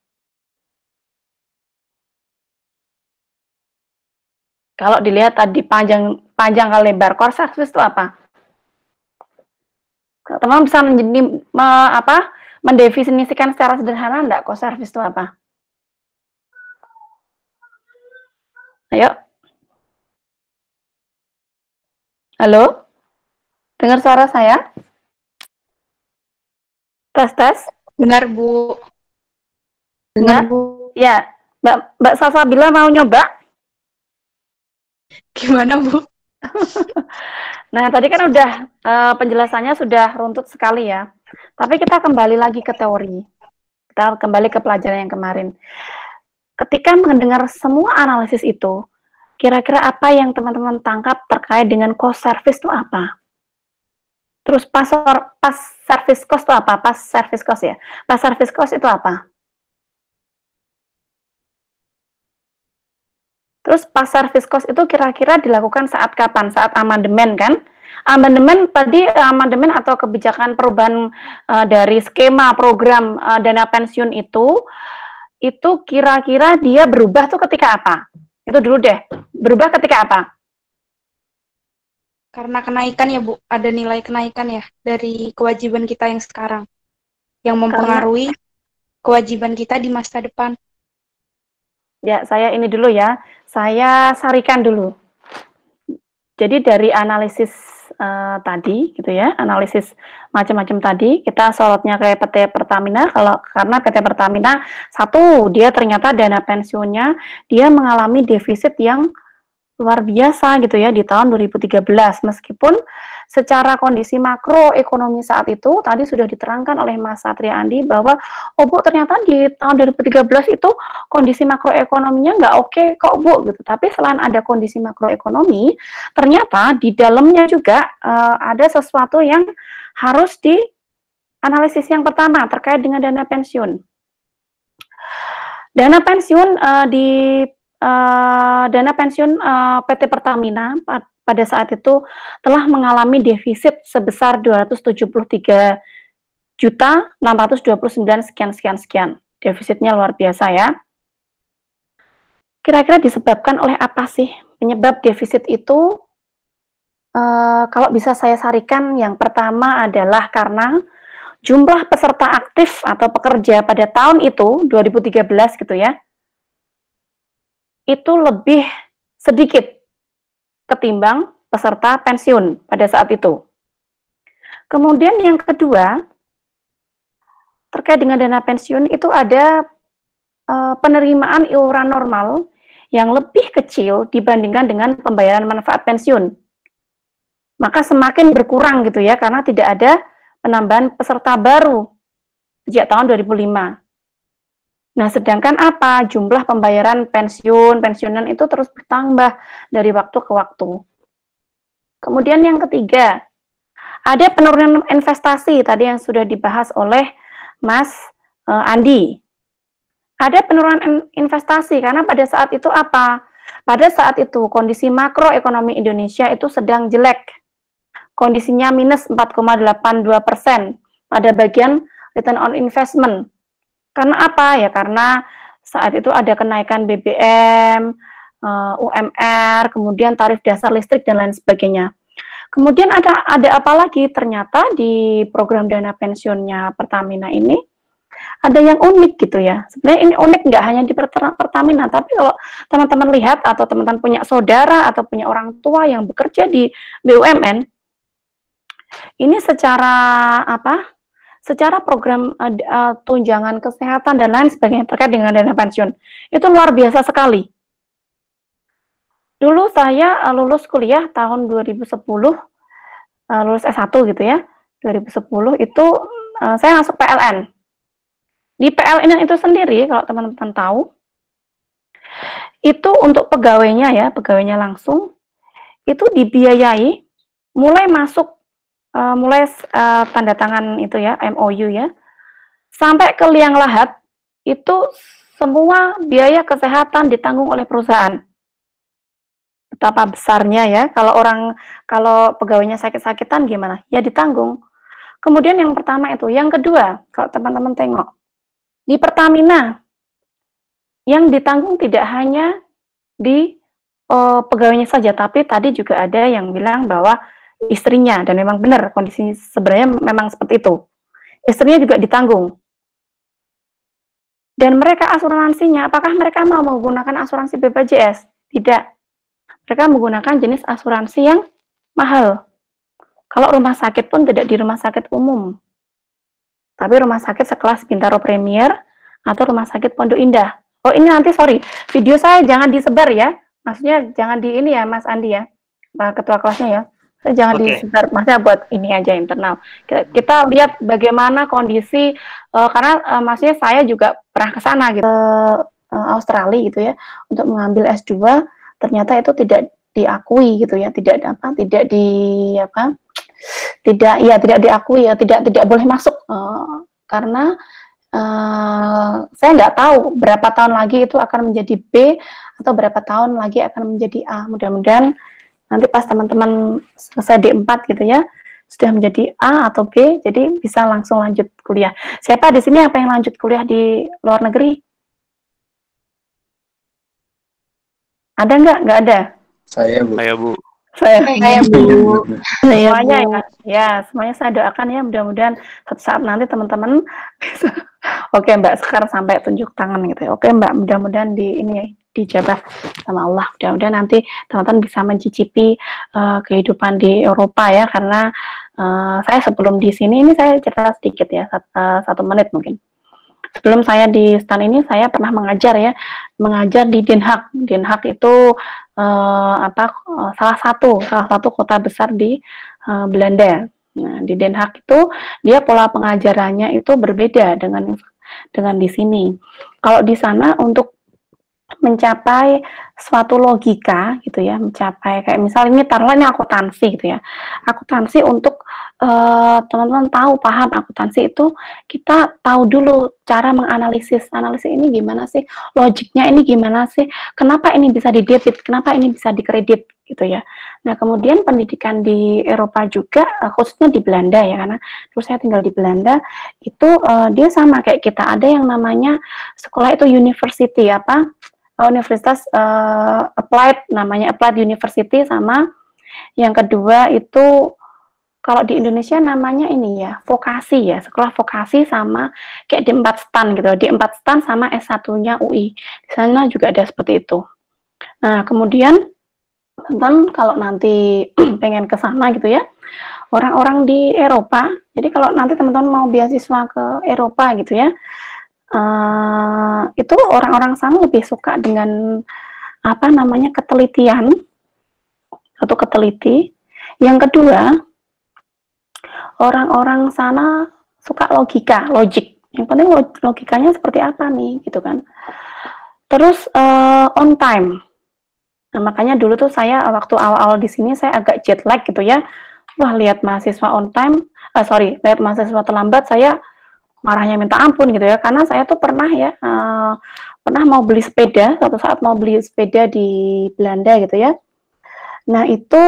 Kalau dilihat tadi panjang kali lebar, cost service itu apa? Teman-teman bisa mendefinisikan secara sederhana enggak cost service itu apa? Ayo. Halo? Dengar suara saya? Tes. Benar, Bu. Benar, Bu. Ya, Mbak Salsabila mau nyoba? Gimana, Bu? Nah, tadi kan udah penjelasannya sudah runtut sekali ya. Tapi kita kembali lagi ke teori. Kita kembali ke pelajaran yang kemarin. Ketika mendengar semua analisis itu, kira-kira apa yang teman-teman tangkap terkait dengan cost service itu apa? Terus pas service cost itu apa? Pas service cost ya. Pas service cost itu apa? Terus pas service cost itu kira-kira dilakukan saat kapan? Saat amandemen kan? Amandemen tadi amandemen atau kebijakan perubahan dari skema program dana pensiun itu kira-kira dia berubah tuh ketika apa? Itu dulu deh. Berubah ketika apa? Karena kenaikan ya, Bu. Ada nilai kenaikan ya dari kewajiban kita yang sekarang. Yang mempengaruhi kewajiban kita di masa depan. Ya, saya ini dulu ya. Saya sarikan dulu. Jadi dari analisis tadi gitu ya, analisis macam-macam tadi, kita sorotnya ke PT Pertamina. Karena PT Pertamina satu, dia ternyata dana pensiunnya dia mengalami defisit yang luar biasa gitu ya di tahun 2013, meskipun secara kondisi makroekonomi saat itu tadi sudah diterangkan oleh Mas Satria Andi bahwa Bu, ternyata di tahun 2013 itu kondisi makroekonominya nggak oke kok Bu gitu. Tapi selain ada kondisi makroekonomi, ternyata di dalamnya juga ada sesuatu yang harus dianalisis. Yang pertama terkait dengan dana pensiun. Dana pensiun dana pensiun PT Pertamina pada saat itu telah mengalami defisit sebesar 273.629 sekian. Defisitnya luar biasa ya. Kira-kira disebabkan oleh apa sih penyebab defisit itu? Kalau bisa saya sarikan, yang pertama adalah karena jumlah peserta aktif atau pekerja pada tahun itu 2013 gitu ya, itu lebih sedikit ketimbang peserta pensiun pada saat itu. Kemudian yang kedua, terkait dengan dana pensiun itu ada penerimaan iuran normal yang lebih kecil dibandingkan dengan pembayaran manfaat pensiun. Maka semakin berkurang gitu ya, karena tidak ada penambahan peserta baru sejak tahun 2005. Nah, sedangkan apa? Jumlah pembayaran pensiunan itu terus bertambah dari waktu ke waktu. Kemudian yang ketiga, ada penurunan investasi tadi yang sudah dibahas oleh Mas Andi. Ada penurunan investasi karena pada saat itu apa? Pada saat itu kondisi makroekonomi Indonesia itu sedang jelek. Kondisinya minus 4,82% pada bagian return on investment. Karena apa? Ya karena saat itu ada kenaikan BBM, UMR, kemudian tarif dasar listrik dan lain sebagainya. Kemudian ada apa lagi? Ternyata di program dana pensiunnya Pertamina ini ada yang unik gitu ya. Sebenarnya ini unik nggak hanya di Pertamina, tapi kalau teman-teman lihat atau teman-teman punya saudara atau punya orang tua yang bekerja di BUMN, ini secara apa? Secara program tunjangan kesehatan dan lain sebagainya terkait dengan dana pensiun itu luar biasa sekali. Dulu saya lulus kuliah tahun 2010, lulus S1 gitu ya, 2010 itu saya masuk PLN. Di PLN itu sendiri, kalau teman-teman tahu, itu untuk pegawainya ya, pegawainya langsung, itu dibiayai mulai masuk tanda tangan itu ya, MOU ya, sampai ke liang lahat, itu semua biaya kesehatan ditanggung oleh perusahaan. Betapa besarnya ya, kalau pegawainya sakit-sakitan gimana? Ya ditanggung. Kemudian yang pertama itu, yang kedua, kalau teman-teman tengok, di Pertamina, yang ditanggung tidak hanya di pegawainya saja, tapi tadi juga ada yang bilang bahwa istrinya, dan memang benar kondisi sebenarnya memang seperti itu. Istrinya juga ditanggung. Dan mereka asuransinya, apakah mereka mau menggunakan asuransi BPJS? Tidak. Mereka menggunakan jenis asuransi yang mahal. Kalau rumah sakit pun tidak di rumah sakit umum, tapi rumah sakit sekelas Bintaro Premier atau rumah sakit Pondok Indah. Oh ini nanti, sorry, video saya jangan disebar ya, maksudnya jangan di ini ya Mas Andi ya, ketua kelasnya ya. Jangan disebar, maksudnya buat ini aja internal. Kita lihat bagaimana kondisi, karena maksudnya saya juga pernah ke sana gitu, Australia gitu ya, untuk mengambil S2, ternyata itu tidak diakui gitu ya, tidak diakui ya, tidak boleh masuk, karena saya nggak tahu berapa tahun lagi itu akan menjadi B atau berapa tahun lagi akan menjadi A. Mudah-mudahan nanti pas teman-teman selesai D4 gitu ya, sudah menjadi A atau B, jadi bisa langsung lanjut kuliah. Siapa di sini yang pengen lanjut kuliah di luar negeri? Ada nggak? Nggak ada? Saya, Bu. Saya, Bu. Semuanya ya, semuanya saya doakan ya, mudah-mudahan suatu saat nanti teman-teman bisa. Oke Mbak, sekarang sampai tunjuk tangan gitu ya. Oke Mbak, mudah-mudahan dijabah sama Allah. Mudah-mudahan nanti teman-teman bisa mencicipi kehidupan di Eropa ya, karena saya sebelum di sini, ini saya cerita sedikit ya, 1 menit mungkin. Sebelum saya di STAN ini, saya pernah mengajar di Den Haag. Den Haag itu salah satu kota besar di Belanda. Nah, di Den Haag itu dia pola pengajarannya itu berbeda dengan di sini. Kalau di sana untuk mencapai suatu logika gitu ya, mencapai kayak misalnya ini taruhlah ini akuntansi gitu ya. Akuntansi untuk teman-teman paham akuntansi itu kita tahu dulu cara menganalisis ini gimana sih, logiknya ini gimana sih, kenapa ini bisa di debit, kenapa ini bisa dikredit gitu ya. Nah kemudian pendidikan di Eropa juga khususnya di Belanda ya, karena terus saya tinggal di Belanda itu dia sama kayak kita, ada yang namanya sekolah itu university universitas applied, namanya applied university, sama yang kedua itu kalau di Indonesia namanya ini ya, vokasi ya, sekolah vokasi sama kayak D4 STAN gitu, D4 STAN sama S1-nya UI. Di sana juga ada seperti itu. Nah, kemudian teman-teman kalau nanti pengen ke sana gitu ya, orang-orang di Eropa, jadi kalau nanti teman-teman mau beasiswa ke Eropa gitu ya, itu orang-orang sana lebih suka dengan ketelitian, satu keteliti. Yang kedua, orang-orang sana suka logik. Yang penting logikanya seperti apa nih, gitu kan. Terus on time. Nah, makanya dulu tuh saya waktu awal-awal di sini saya agak jet lag gitu ya. Wah, lihat mahasiswa on time, lihat mahasiswa terlambat, saya marahnya minta ampun gitu ya. Karena saya tuh pernah mau beli sepeda, suatu saat mau beli sepeda di Belanda gitu ya. Nah, itu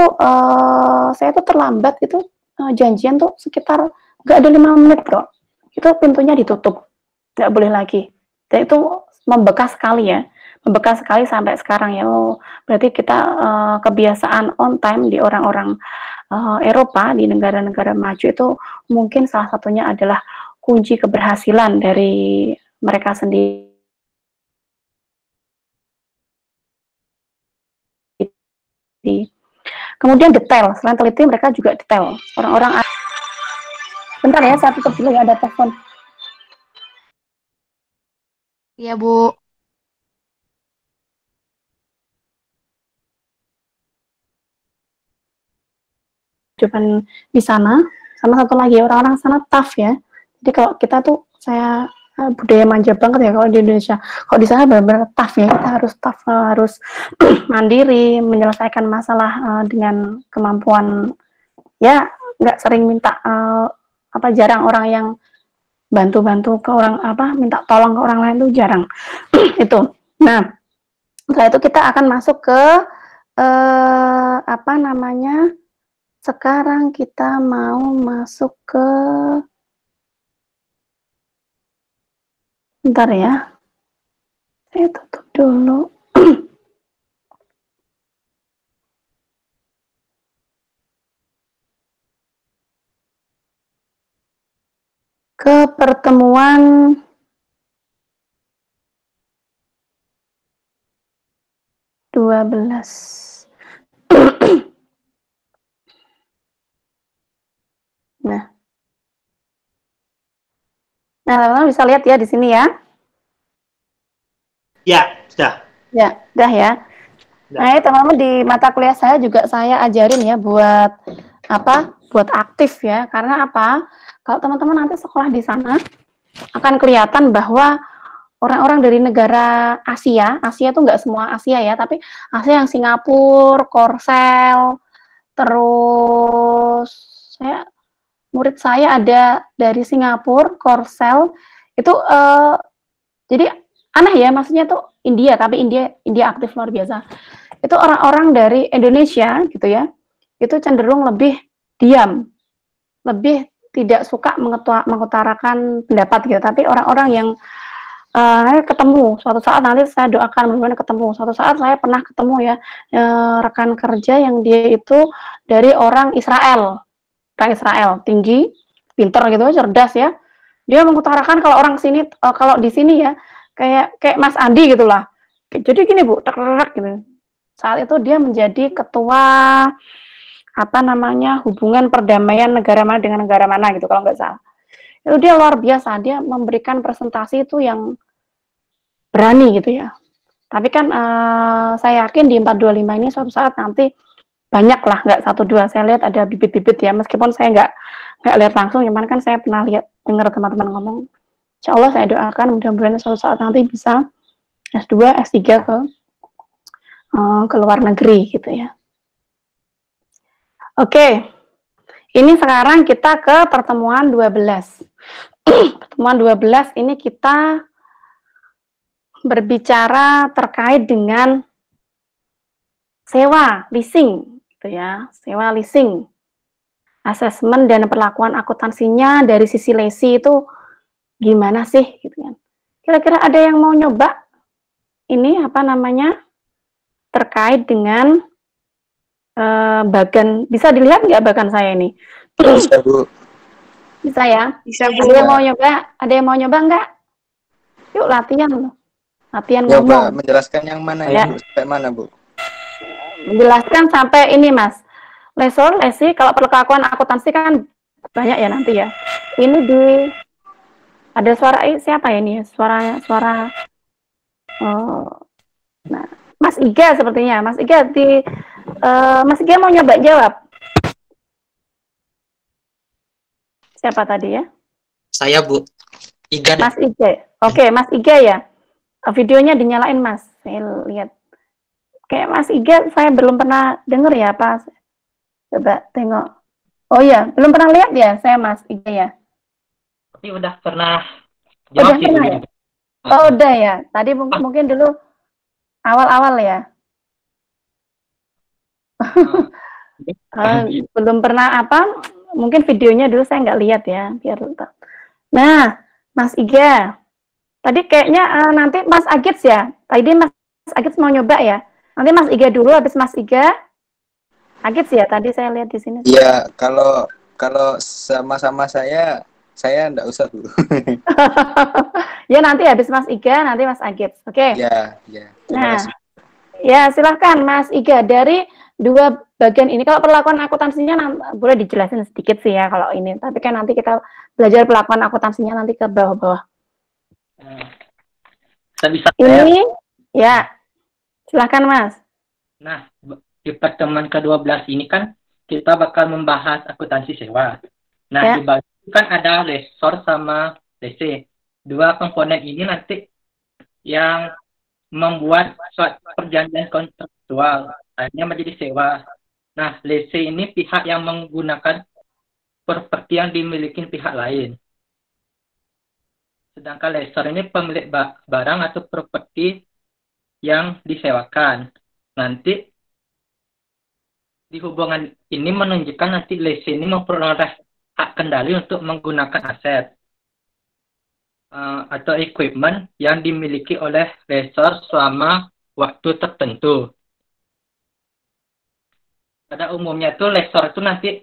saya tuh terlambat itu. Janjian tuh sekitar nggak ada 5 menit bro, itu pintunya ditutup, nggak boleh lagi. Dan itu membekas sekali sampai sekarang ya. Berarti kita kebiasaan on time di orang-orang Eropa, di negara-negara maju itu mungkin salah satunya adalah kunci keberhasilan dari mereka sendiri. Kemudian detail, selain teliti mereka juga detail. Orang-orang, bentar ya, saya tutup dulu ya, ada telepon. Iya Bu. Cuman di sana, sama satu lagi orang-orang sana tough ya. Jadi kalau kita tuh, saya budaya manja banget ya kalau di Indonesia. Kalau di sana benar-benar tough ya, kita harus tough, harus mandiri, menyelesaikan masalah dengan kemampuan. Ya, nggak sering minta jarang orang yang bantu-bantu ke orang minta tolong ke orang lain tuh jarang. Itu. Nah, setelah itu kita akan masuk ke sekarang kita mau masuk ke, bentar ya, saya tutup dulu. Ke pertemuan (12). Nah, teman-teman bisa lihat ya di sini ya. Ya, sudah. Ya, sudah ya. Nah, teman-teman di mata kuliah saya juga saya ajarin ya buat apa? Buat aktif ya. Karena apa? Kalau teman-teman nanti sekolah di sana akan kelihatan bahwa orang-orang dari negara Asia, Asia tuh nggak semua Asia ya, tapi Asia yang Singapura, Korsel, terus murid saya ada dari Singapura, Korsel, itu jadi aneh ya, maksudnya tuh India, tapi India aktif luar biasa. Itu orang-orang dari Indonesia gitu ya, itu cenderung lebih diam, lebih tidak suka mengutarakan pendapat gitu. Tapi orang-orang yang ketemu suatu saat, nanti saya doakan mudah-mudahan ketemu. Suatu saat saya pernah ketemu ya rekan kerja yang dia itu dari orang Israel, tinggi, pinter gitu, cerdas ya. Dia mengutarakan kalau orang sini, kalau di sini ya kayak Mas Andi gitulah. Jadi gini Bu, tek-tek gitu. Saat itu dia menjadi ketua apa namanya hubungan perdamaian negara mana dengan negara mana gitu kalau nggak salah. Itu dia luar biasa, dia memberikan presentasi itu yang berani gitu ya. Tapi kan saya yakin di 425 ini suatu saat nanti banyak lah, nggak 1-2. Saya lihat ada bibit-bibit ya, meskipun saya nggak lihat langsung, cuman kan saya pernah lihat, dengar teman-teman ngomong. Insya Allah saya doakan mudah-mudahan suatu saat nanti bisa S2, S3 ke luar negeri gitu ya. Oke, ini sekarang kita ke pertemuan 12. Pertemuan 12 ini kita berbicara terkait dengan sewa, leasing gitu ya, sewa leasing. Asesmen dan perlakuan akuntansinya dari sisi lesi itu gimana sih gitu kan. Kira-kira ada yang mau nyoba ini apa namanya terkait dengan bagan, bisa dilihat nggak bagan saya ini? Bisa Bu. Bisa ya? Bisa Bu. Ada yang mau nyoba? Ada yang mau nyoba nggak? Yuk latihan Coba ngomong. menjelaskan yang mana ya. Bu? Sampai mana Bu? Menjelaskan sampai ini Mas. Lesor, lesi, kalau perlakuan akuntansi kan banyak ya nanti ya. Ini di ada suara siapa ya ini? Suara nah, Mas Iga sepertinya. Mas Iga Mas Iga mau nyoba jawab. Siapa tadi ya? Saya Bu. Iga. Mas Iga. Oke, Mas Iga ya. Videonya dinyalain Mas. Saya lihat. Kayak Mas Iga saya belum pernah denger ya Pak. Coba tengok. Oh iya, belum pernah lihat ya saya Mas Iga ya. Tapi udah pernah Udah pernah ya? Oh udah ya. Tadi mungkin dulu awal-awal ya. Belum pernah apa? Mungkin videonya dulu saya nggak lihat ya. Biar lupa. Nah, Mas Iga. Tadi kayaknya nanti Mas Agits ya. Tadi Mas Agits mau nyoba ya. Nanti Mas Iga dulu, habis Mas Iga. Agits ya. Tadi saya lihat di sini. Iya, kalau sama-sama saya enggak usah Bu. Ya nanti habis Mas Iga, nanti Mas Agits. Oke. Ya. Nah, ya silahkan Mas Iga dari dua bagian ini. Kalau perlakuan akuntansinya boleh dijelasin sedikit sih ya kalau ini. Tapi kan nanti kita belajar perlakuan akuntansinya nanti ke bawah-bawah. Bisa ini ya. Silahkan Mas. Nah, di pertemuan ke-12 ini kan kita bakal membahas akuntansi sewa. Nah, ya. di bawah itu kan ada lesor sama lese. Dua komponen ini nanti yang membuat suatu perjanjian kontraktual akhirnya menjadi sewa. Nah, lese ini pihak yang menggunakan properti yang dimiliki pihak lain. Sedangkan lesor ini pemilik barang atau properti yang disewakan. Nanti di hubungan ini menunjukkan nanti lese ini memperoleh hak kendali untuk menggunakan aset atau equipment yang dimiliki oleh lesor selama waktu tertentu. Pada umumnya itu lesor itu nanti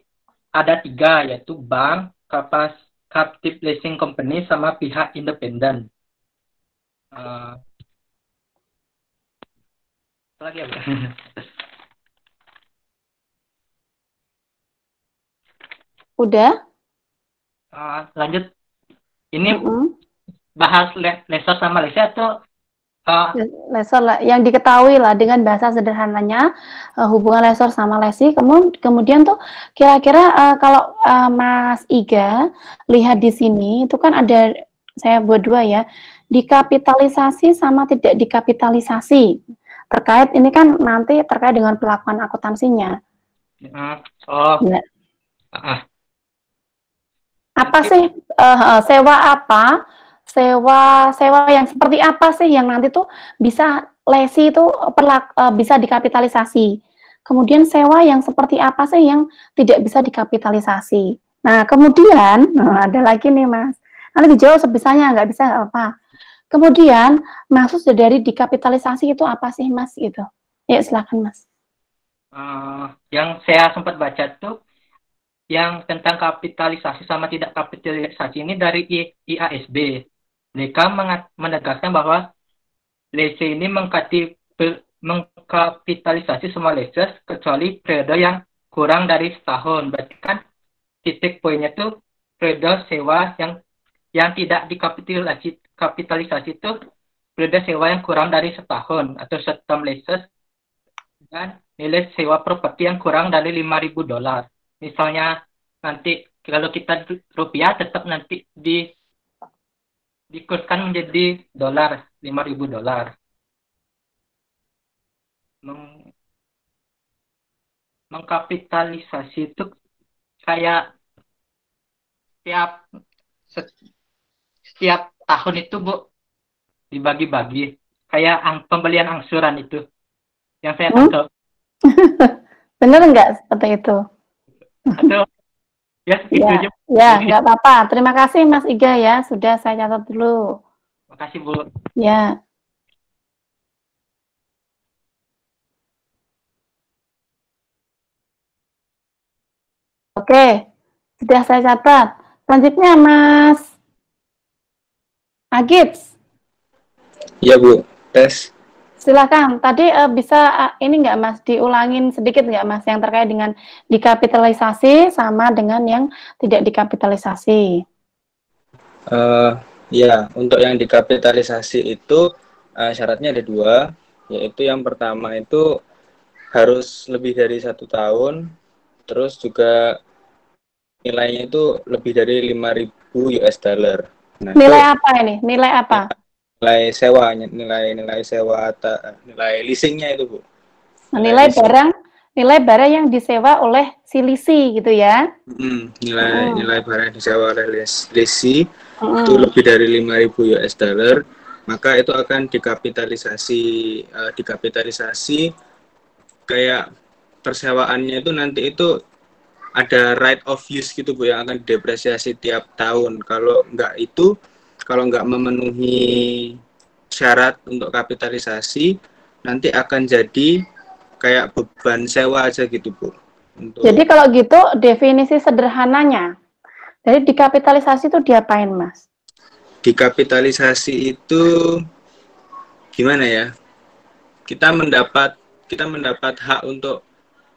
ada 3, yaitu bank, captive leasing company, sama pihak independen. Lagi ya, Udah? Lanjut. Ini bahas lesor sama lese atau Lesor lah, yang diketahui lah dengan bahasa sederhananya hubungan lesor sama lesi. Kemudian tuh kira-kira kalau Mas Iga lihat di sini itu kan ada, saya buat dua ya, dikapitalisasi sama tidak dikapitalisasi. Terkait ini kan nanti terkait dengan pelakuan akuntansinya. Ya. Apa sih sewa apa? Sewa yang seperti apa sih yang nanti tuh bisa lesi itu bisa dikapitalisasi. Kemudian sewa yang seperti apa sih yang tidak bisa dikapitalisasi. Nah, kemudian ada lagi nih Mas. Nanti dijawab sebisanya, nggak bisa nggak apa. Kemudian maksud dari dikapitalisasi itu apa sih Mas gitu? Ya silakan Mas. Yang saya sempat baca tuh yang tentang kapitalisasi sama tidak kapitalisasi ini dari IASB. Mereka menegaskan bahwa lese ini mengkapitalisasi semua leses kecuali periode yang kurang dari setahun. Berarti kan titik poinnya tuh periode sewa yang tidak dikapitalisasi itu periode sewa yang kurang dari setahun atau setem leses dan nilai sewa properti yang kurang dari $5.000. Misalnya nanti kalau kita rupiah tetap nanti dikurskan menjadi dolar, $5.000. Mengkapitalisasi itu kayak setiap tahun itu Bu dibagi-bagi kayak pembelian angsuran itu yang saya tangkap. Bener nggak seperti itu? Atau ya segitu aja. Ya nggak apa-apa. Terima kasih Mas Iga ya, sudah saya catat dulu. Terima kasih Bu. Ya. Oke, sudah saya catat. Selanjutnya Mas Agits. Iya Bu, tes. Silakan. Tadi bisa ini nggak Mas diulangin sedikit nggak Mas yang terkait dengan dikapitalisasi sama dengan yang tidak dikapitalisasi? Ya, untuk yang dikapitalisasi itu syaratnya ada dua, yaitu yang pertama itu harus lebih dari 1 tahun, terus juga nilainya itu lebih dari $5.000. Nah, nilai apa ini? Nilai apa? Nilai sewa, nilai sewa atau nilai leasingnya itu Bu. Nilai barang yang disewa oleh si lisi gitu ya? Nilai barang yang disewa oleh lisi itu lebih dari $5.000, maka itu akan dikapitalisasi kayak persewaannya itu nanti itu ada right of use gitu Bu yang akan didepresiasi tiap tahun. Kalau nggak memenuhi syarat untuk kapitalisasi, nanti akan jadi kayak beban sewa aja gitu Bu. Jadi kalau gitu definisi sederhananya, jadi dikapitalisasi itu diapain Mas? Dikapitalisasi itu gimana ya? Kita mendapat hak untuk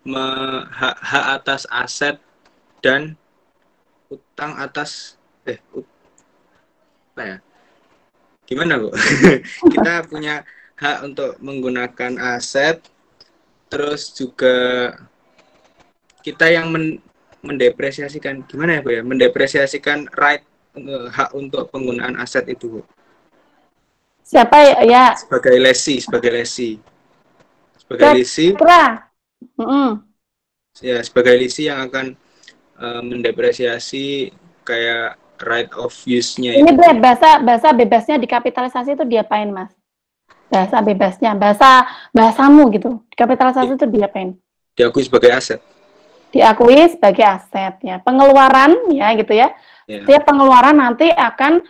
hak atas aset dan utang atas apa ya? Gimana Bu? Kita punya hak untuk menggunakan aset, terus juga kita yang mendepresiasikan, gimana ya Bu ya? Mendepresiasikan hak untuk penggunaan aset itu Bu. Siapa ya? Sebagai lesi. Ya, sebagai lisi yang akan mendepresiasi kayak right of use-nya. Ini bahasa bebasnya dikapitalisasi itu diapain Mas? Bahasa bebasnya, bahasamu gitu. Dikapitalisasi itu diapain? Diakui sebagai aset. Diakui sebagai aset ya. Pengeluaran ya gitu ya. Setiap pengeluaran nanti akan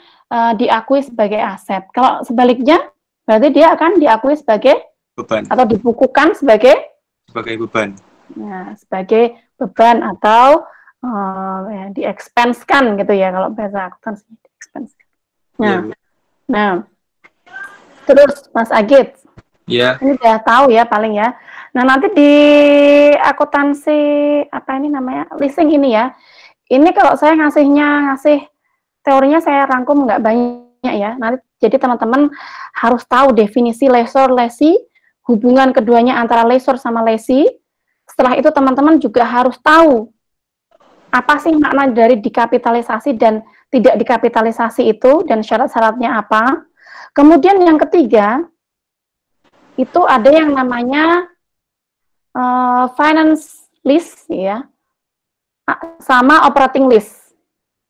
diakui sebagai aset. Kalau sebaliknya berarti dia akan diakui sebagai beban atau dibukukan sebagai beban. Nah, sebagai beban atau ya, di-expense-kan gitu ya kalau bahasa akuntansi di-expense-kan. Nah, terus Mas Agit, ini udah tahu ya paling ya. Nah nanti di akuntansi apa ini namanya leasing ini ya, ini kalau saya ngasih teorinya saya rangkum nggak banyak ya. Nanti jadi teman-teman harus tahu definisi lessor lessee, hubungan keduanya antara lessor sama lessee. Setelah itu teman-teman juga harus tahu apa sih makna dari dikapitalisasi dan tidak dikapitalisasi itu dan syarat-syaratnya apa. Kemudian yang ketiga itu ada yang namanya finance list ya, sama operating list.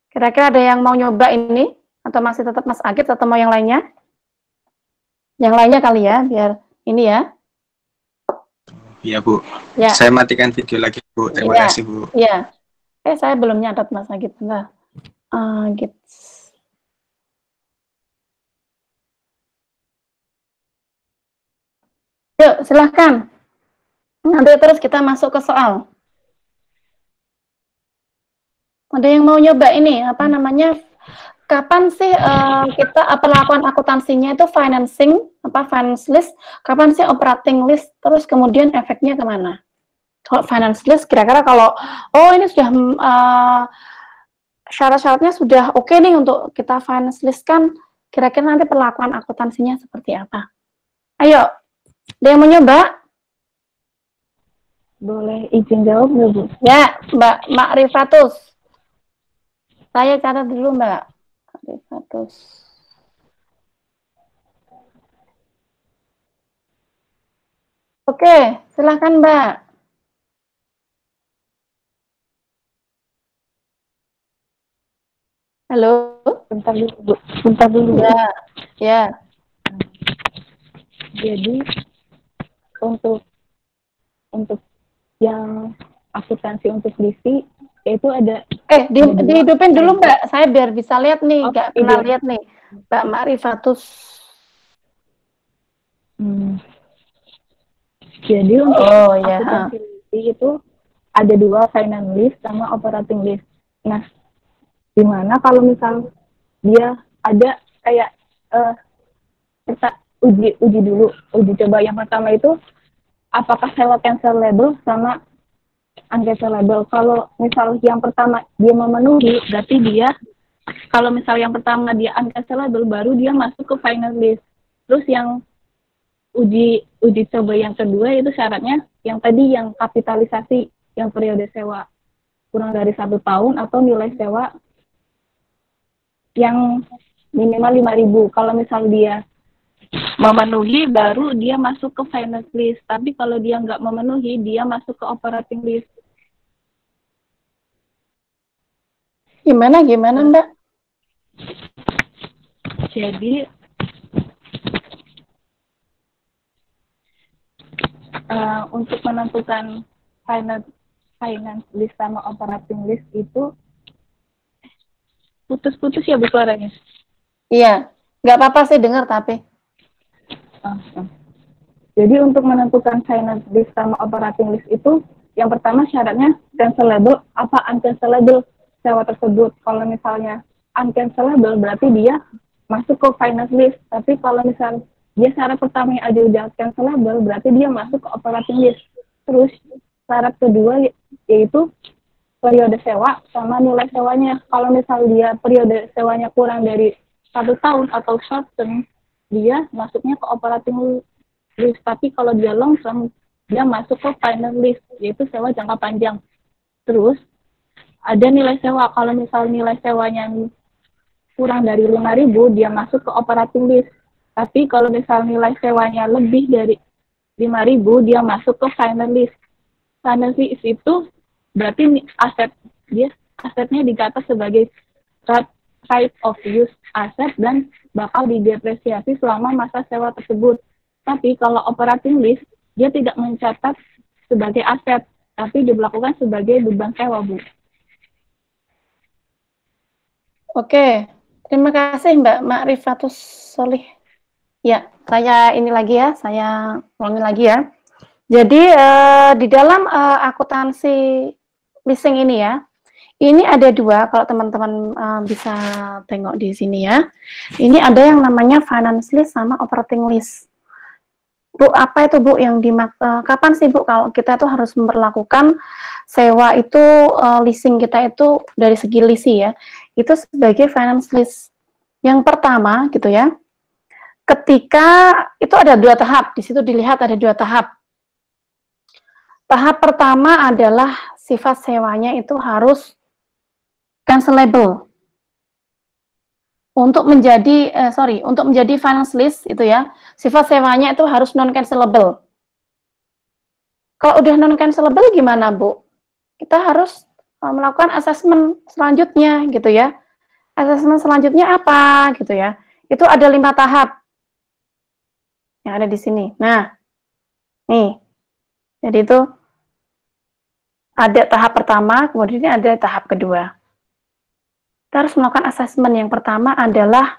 Kira-kira ada yang mau nyoba ini atau masih tetap Mas Agit atau mau yang lainnya? Yang lainnya kali ya, biar ini ya. Iya Bu. Ya. Saya matikan video lagi Bu. Terima kasih Bu. Iya. Saya belum nyatat Mas Agit. Bentar. Agit. Yuk, silahkan. Nanti terus kita masuk ke soal. Ada yang mau nyoba ini, apa namanya, kapan sih kita perlakuan akuntansinya itu financing, finance list, kapan sih operating list, terus kemudian efeknya kemana? Kalau finance list, kira-kira kalau, ini sudah, syarat-syaratnya sudah oke nih untuk kita finance list kan, kira-kira nanti perlakuan akuntansinya seperti apa? Ayo, ada yang mau nyoba? Boleh izin jawab nggak, Bu? Ya, Mbak Rifatus. Saya catat dulu, Mbak Rifatus. Oke, silahkan, Mbak. Halo? Bentar dulu, Bu. Bentar dulu. Ya. Jadi, untuk yang akuntansi untuk lisi itu ada dihidupin dulu Mbak, saya biar bisa lihat nih, nggak pernah lihat nih Mbak Marifatus. Jadi untuk akuntansi lisi itu ada dua, finance list sama operating list. Nah, dimana kalau misal dia ada kayak kita uji coba yang pertama itu apakah sewa cancelable sama uncancelable. Kalau misal yang pertama dia memenuhi, berarti dia, kalau misal yang pertama dia uncancelable, baru dia masuk ke final list. Terus yang uji coba yang kedua itu syaratnya yang tadi, yang kapitalisasi, yang periode sewa kurang dari 1 tahun atau nilai sewa yang minimal 5.000. Kalau misal dia memenuhi, baru dia masuk ke finance list. Tapi kalau dia nggak memenuhi, dia masuk ke operating list. Gimana Mbak? Jadi untuk menentukan finance list sama operating list itu putus-putus ya Bu suaranya? Iya, nggak apa-apa sih dengar tapi. Jadi untuk menentukan finance list sama operating list itu, yang pertama syaratnya cancelable apa uncancelable sewa tersebut. Kalau misalnya uncancelable berarti dia masuk ke finance list. Tapi kalau misal dia syarat pertamanya aja udah cancelable, berarti dia masuk ke operating list. Terus syarat kedua yaitu periode sewa sama nilai sewanya. Kalau misal dia periode sewanya kurang dari 1 tahun atau short term, dia masuknya ke operating list. Tapi kalau dia long term, dia masuk ke final list, yaitu sewa jangka panjang. Terus ada nilai sewa. Kalau misal nilai sewanya kurang dari 5.000, dia masuk ke operating list. Tapi kalau misal nilai sewanya lebih dari 5.000, dia masuk ke final list. Final list itu berarti asetnya dikata sebagai right of use aset dan bakal didepresiasi selama masa sewa tersebut. Tapi kalau operating list, dia tidak mencatat sebagai aset, tapi diberlakukan sebagai beban sewa, Bu. Oke, terima kasih Mbak Rifatus Solih. Ya, saya ini lagi ya, saya ulangi lagi ya. Jadi di dalam akuntansi leasing ini ya, ini ada 2, kalau teman-teman bisa tengok di sini ya. Ini ada yang namanya finance list sama operating list. Bu, apa itu Bu yang kapan sih Bu kalau kita tuh harus memperlakukan sewa itu leasing kita itu dari segi leasing ya, itu sebagai finance list. Yang pertama gitu ya, ketika itu ada 2 tahap, di situ dilihat ada 2 tahap. Tahap pertama adalah sifat sewanya itu harus cancelable. Untuk menjadi untuk menjadi finance lease itu ya, sifat sewanya itu harus non cancelable. Kalau udah non cancelable gimana, Bu? Kita harus melakukan asesmen selanjutnya gitu ya. Asesmen selanjutnya apa gitu ya? Itu ada 5 tahap yang ada di sini. Nah, nih. Jadi itu ada tahap pertama, kemudian ada tahap kedua. Kita harus melakukan asesmen. Yang pertama adalah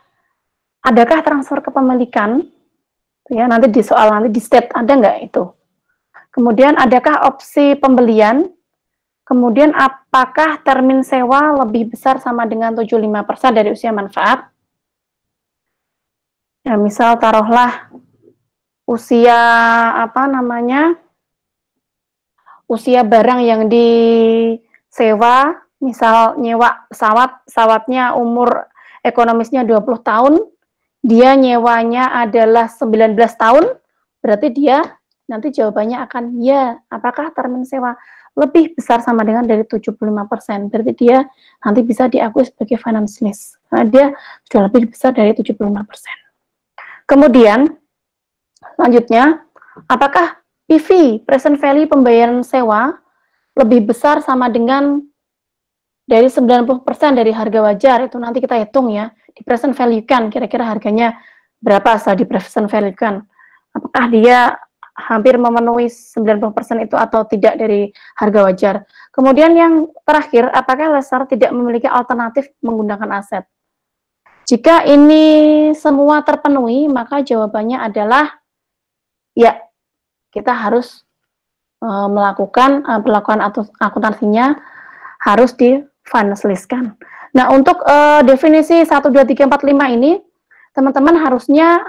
adakah transfer kepemilikan? Ya, nanti di soal nanti di state ada nggak itu? Kemudian adakah opsi pembelian? Kemudian apakah termin sewa lebih besar sama dengan 75% dari usia manfaat? Ya, misal taruhlah usia usia barang yang disewa, misal nyewa pesawatnya umur ekonomisnya 20 tahun, dia nyewanya adalah 19 tahun, berarti dia nanti jawabannya akan ya, apakah termin sewa lebih besar sama dengan dari 75%, berarti dia nanti bisa diakui sebagai finance lease, karena dia sudah lebih besar dari 75%. Kemudian, selanjutnya, apakah PV, present value pembayaran sewa, lebih besar sama dengan dari 90% dari harga wajar, itu nanti kita hitung ya, di present value kan, kira-kira harganya berapa setelah di present value kan. Apakah dia hampir memenuhi 90% itu atau tidak dari harga wajar. Kemudian yang terakhir, apakah lessor tidak memiliki alternatif menggunakan aset. Jika ini semua terpenuhi, maka jawabannya adalah ya, kita harus melakukan akuntansinya harus di finance list kan. Nah, untuk definisi 1, 2, 3, 4, 5 ini, teman-teman harusnya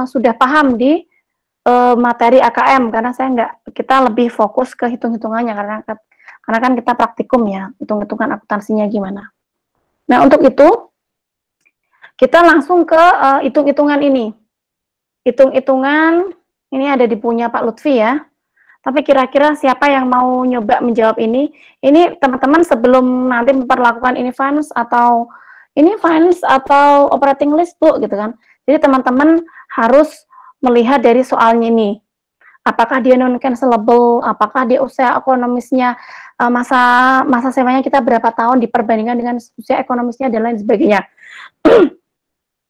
sudah paham di materi AKM, karena kita lebih fokus ke hitung-hitungannya, karena kan kita praktikum ya, hitung-hitungan akuntansinya gimana. Nah, untuk itu, kita langsung ke hitung-hitungan ini. Hitung-hitungan, ini ada di punya Pak Lutfi ya. Tapi kira-kira siapa yang mau nyoba menjawab ini? Ini teman-teman sebelum nanti memperlakukan ini finance atau operating list, Bu, gitu kan. Jadi teman-teman harus melihat dari soalnya ini. Apakah dia non cancelable, apakah dia usia ekonomisnya masa sewanya kita berapa tahun diperbandingkan dengan usia ekonomisnya dan lain sebagainya.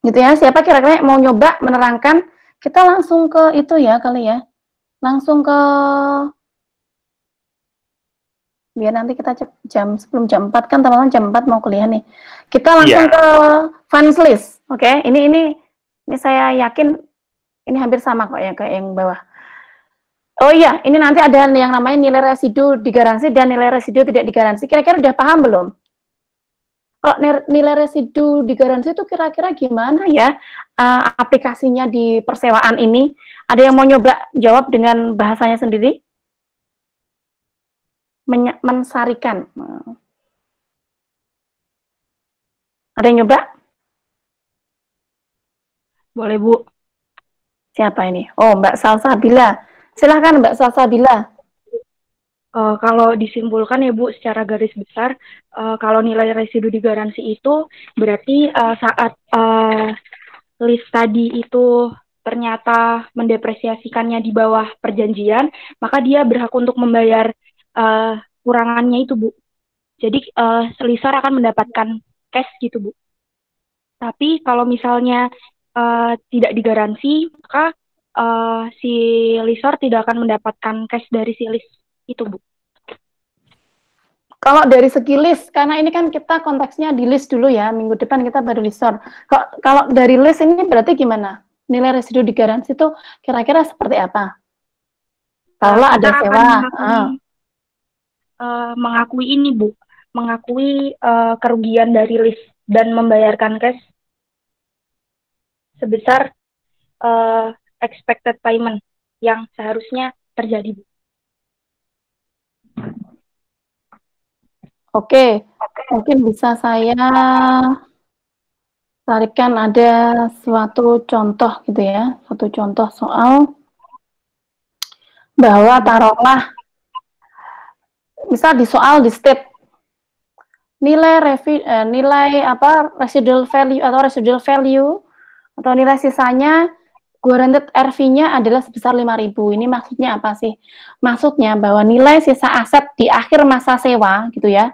Gitu ya. Siapa kira-kira mau nyoba menerangkan? Kita langsung ke itu ya kali ya. Langsung ke, biar nanti kita sebelum jam 4 kan teman-teman jam 4 mau kuliah nih. Kita langsung ke finance list. Oke, ini saya yakin ini hampir sama kok ya kayak yang bawah. Oh iya, ini nanti ada yang namanya nilai residu digaransi dan nilai residu tidak digaransi. Kira-kira udah paham belum? Kalau nilai residu digaransi itu kira-kira gimana ya aplikasinya di persewaan ini? Ada yang mau nyoba jawab dengan bahasanya sendiri? Mensarikan. Ada yang nyoba? Boleh, Bu. Siapa ini? Oh, Mbak Salsabila. Silahkan Mbak Salsabila. Kalau disimpulkan ya Bu, secara garis besar, kalau nilai residu digaransi itu berarti saat list tadi itu ternyata mendepresiasikannya di bawah perjanjian, maka dia berhak untuk membayar kurangannya itu, Bu. Jadi lessor akan mendapatkan cash gitu, Bu. Tapi kalau misalnya tidak digaransi, maka si lessor tidak akan mendapatkan cash dari si list itu, Bu. Kalau dari segi list, karena ini kan kita konteksnya di list dulu ya, minggu depan kita baru lessor. Kalau dari list ini berarti gimana? Nilai residu digaransi itu kira-kira seperti apa? Kalau ada sewa, mengakui ini, Bu, mengakui kerugian dari list dan membayarkan cash sebesar expected payment yang seharusnya terjadi, Bu. Oke, mungkin bisa saya Tarikan ada suatu contoh gitu ya, suatu contoh soal bahwa taruhlah misal di soal di state nilai residual value atau nilai sisanya guaranteed RV-nya adalah sebesar 5.000. Ini maksudnya apa sih? Maksudnya bahwa nilai sisa aset di akhir masa sewa gitu ya,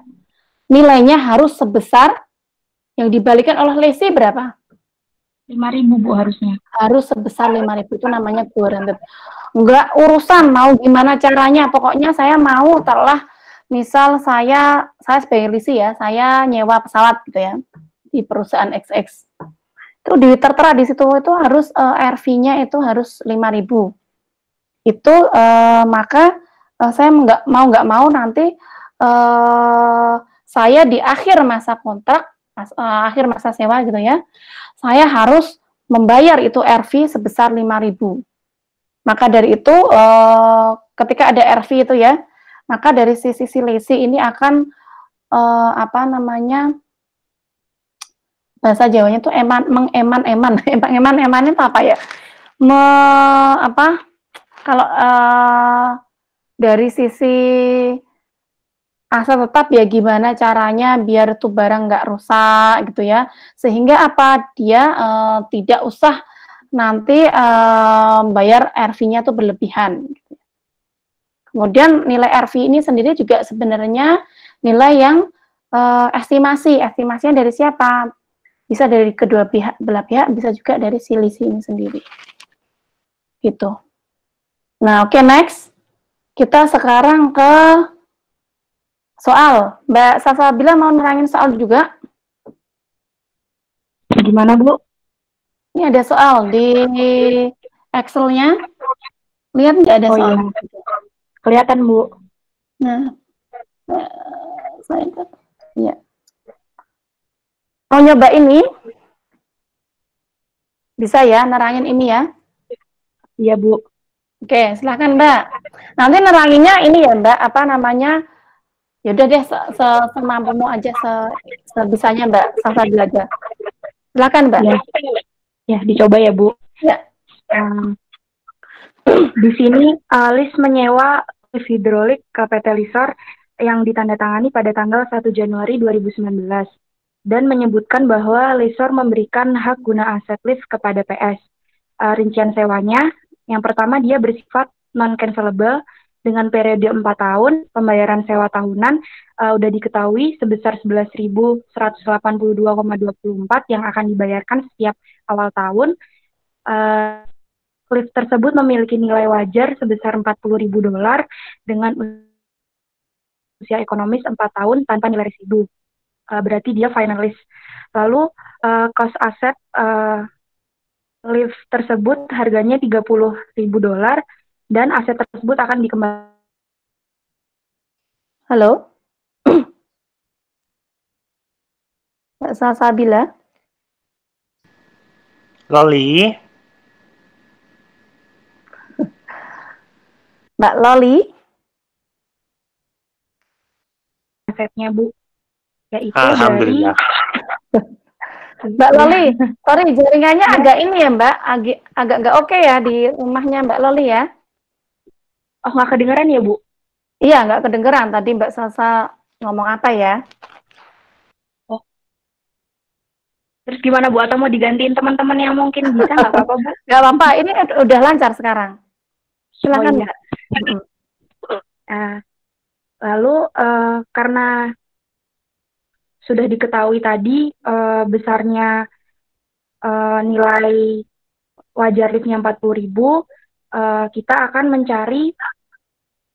nilainya harus sebesar yang dibalikan oleh lessee berapa? 5.000 Bu harusnya. Harus sebesar 5.000, itu namanya guaranteed. Enggak urusan mau gimana caranya, pokoknya saya mau telah misal saya sebagai lessee ya, saya nyewa pesawat gitu ya di perusahaan XX. Itu tertera di situ itu harus RV-nya itu harus 5.000. Itu maka saya nggak mau nanti saya di akhir masa kontrak, akhir masa sewa gitu ya, saya harus membayar itu RV sebesar 5.000. Maka dari itu ketika ada RV itu ya, maka dari sisi lessee ini akan apa namanya, bahasa Jawanya itu mengeman-eman itu apa ya? Kalau dari sisi aset tetap ya gimana caranya biar itu barang nggak rusak gitu ya, sehingga apa dia tidak usah nanti bayar RV-nya tuh berlebihan. Kemudian nilai RV ini sendiri juga sebenarnya nilai yang estimasinya dari siapa? Bisa dari kedua belah pihak, bisa juga dari si lessee ini sendiri. Gitu. Nah, oke, next. Kita sekarang ke soal. Mbak Salsabila mau nerangin soal juga? Gimana, Bu? Ini ada soal di Excel-nya. Lihat nggak ada soal? Iya. Kelihatan, Bu. Nah, ya. Mau nyoba ini? Bisa ya, nerangin ini ya? Iya, Bu. Oke, silahkan Mbak. Nanti neranginnya ini ya Mbak, apa namanya? Yaudah deh, semampumu aja, sebisanya Mbak, Salsabila aja. Silahkan Mbak. Ya, dicoba ya Bu. Ya. Di sini Lis menyewa lift hidrolik ke PT Lisor yang ditandatangani pada tanggal 1 Januari 2019 dan menyebutkan bahwa Lisor memberikan hak guna aset lift kepada PS. Rincian sewanya, yang pertama dia bersifat non-cancelable dengan periode 4 tahun, pembayaran sewa tahunan udah diketahui sebesar 11.182,24 yang akan dibayarkan setiap awal tahun. Lift tersebut memiliki nilai wajar sebesar $40.000 dengan usia ekonomis 4 tahun tanpa nilai residu. Berarti dia finalis. Lalu cost aset lift tersebut harganya $30.000 dan aset tersebut akan dikembalikan. Halo? Mbak Salsabila? Loli? Mbak Loli? Asetnya, Bu. Yaitu Alhamdulillah. Mbak Loli, sorry jaringannya agak ini ya Mbak, agak nggak oke ya di rumahnya Mbak Loli ya? Oh, nggak kedengeran ya Bu? Iya, nggak kedengeran tadi Mbak Salsa ngomong apa ya? Oh. Terus gimana Bu? Atau mau digantiin teman-teman yang mungkin bisa nggak apa-apa Bu? Nggak apa-apa, ini udah lancar sekarang. Silakan Mbak. Lalu karena sudah diketahui tadi besarnya nilai wajar liftnya 40.000, kita akan mencari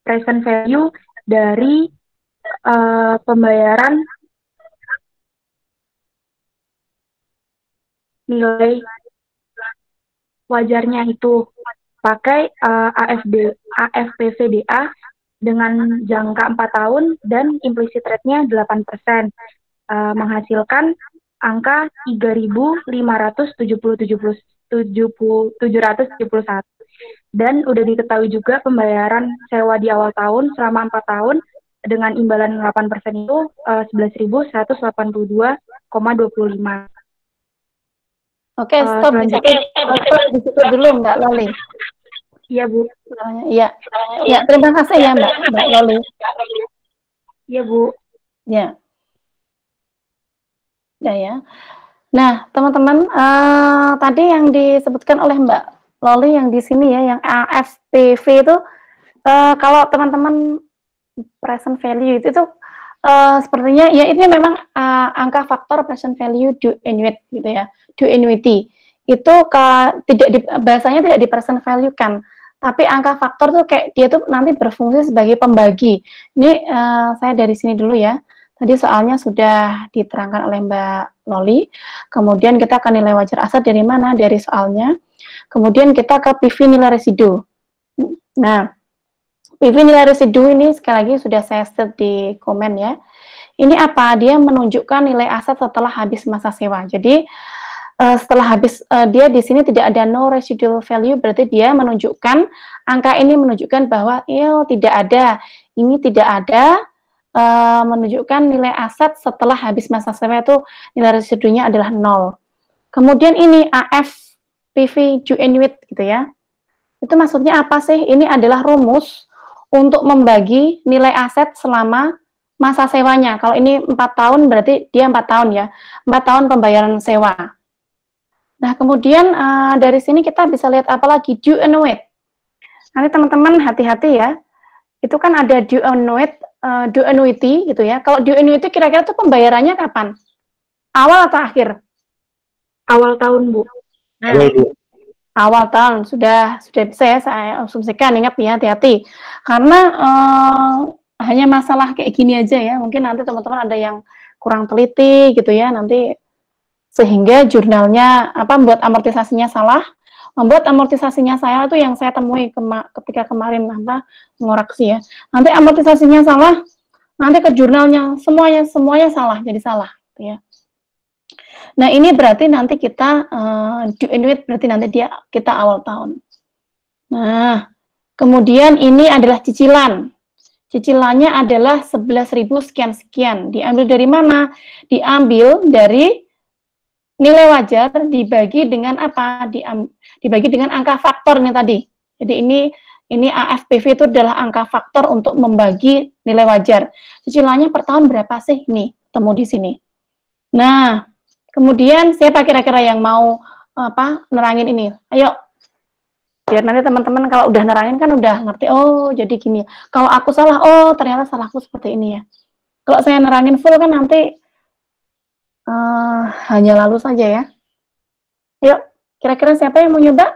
present value dari pembayaran nilai wajarnya itu pakai AFPVDA dengan jangka 4 tahun dan implicit rate-nya 8%, menghasilkan angka 3.577.771. Dan udah diketahui juga pembayaran sewa di awal tahun selama 4 tahun dengan imbalan 8% itu 11.182,25. Oke, stop di situ. Stop di situ dulu, Mbak Loli. Iya, Bu. Iya. Ya, terima kasih ya, Mbak Loli. Iya, Bu. Ya. Ya. Nah, teman-teman, tadi yang disebutkan oleh Mbak Loli yang di sini ya, yang AFPV itu, kalau teman-teman present value itu sepertinya ya ini memang angka faktor present value due annuity gitu ya, due annuity itu bahasanya tidak di present value kan, tapi angka faktor tuh kayak dia tuh nanti berfungsi sebagai pembagi. Ini saya dari sini dulu ya. Tadi soalnya sudah diterangkan oleh Mbak Loli. Kemudian kita akan nilai wajar aset dari mana? Dari soalnya. Kemudian kita ke PV nilai residu. Nah, PV nilai residu ini sekali lagi sudah saya set di komen ya. Ini apa? Dia menunjukkan nilai aset setelah habis masa sewa. Jadi setelah habis dia di sini tidak ada no residual value, berarti dia menunjukkan angka ini menunjukkan bahwa tidak ada. Ini tidak ada. Menunjukkan nilai aset setelah habis masa sewa itu nilai residunya adalah 0. Kemudian ini AFPV due annuity gitu ya. Itu maksudnya apa sih? Ini adalah rumus untuk membagi nilai aset selama masa sewanya. Kalau ini 4 tahun berarti dia 4 tahun ya. 4 tahun pembayaran sewa. Nah, kemudian dari sini kita bisa lihat apa lagi? Due annuity. Nanti teman-teman hati-hati ya. Itu kan ada due annuity gitu ya. Kalau due annuity kira-kira tuh pembayarannya kapan? Awal atau akhir? Awal tahun, Bu. Nah, awal tahun sudah bisa ya saya asumsikan. Ingat ya, hati-hati. Karena hanya masalah kayak gini aja ya. Mungkin nanti teman-teman ada yang kurang teliti gitu ya. Nanti sehingga jurnalnya membuat amortisasinya salah. Membuat amortisasinya saya itu yang saya temui ketika kemarin mengoreksi ya. Nanti amortisasinya salah, nanti ke jurnalnya semuanya salah, jadi salah gitu ya. Nah, ini berarti nanti kita due annuity berarti nanti kita awal tahun. Nah, kemudian ini adalah cicilan. Cicilannya adalah 11.000 sekian-sekian. Diambil dari mana? Diambil dari nilai wajar dibagi dengan apa? Dibagi dengan angka faktor nih tadi. Jadi ini AFPV itu adalah angka faktor untuk membagi nilai wajar. Cicilannya per tahun berapa sih? Nih, temu di sini. Nah, kemudian siapa kira-kira yang mau nerangin ini? Ayo. Biar nanti teman-teman kalau udah nerangin kan udah ngerti, oh jadi gini. Kalau aku salah, oh ternyata salahku seperti ini ya. Kalau saya nerangin full kan nanti hanya lalu saja ya. Yuk, kira-kira siapa yang mau nyoba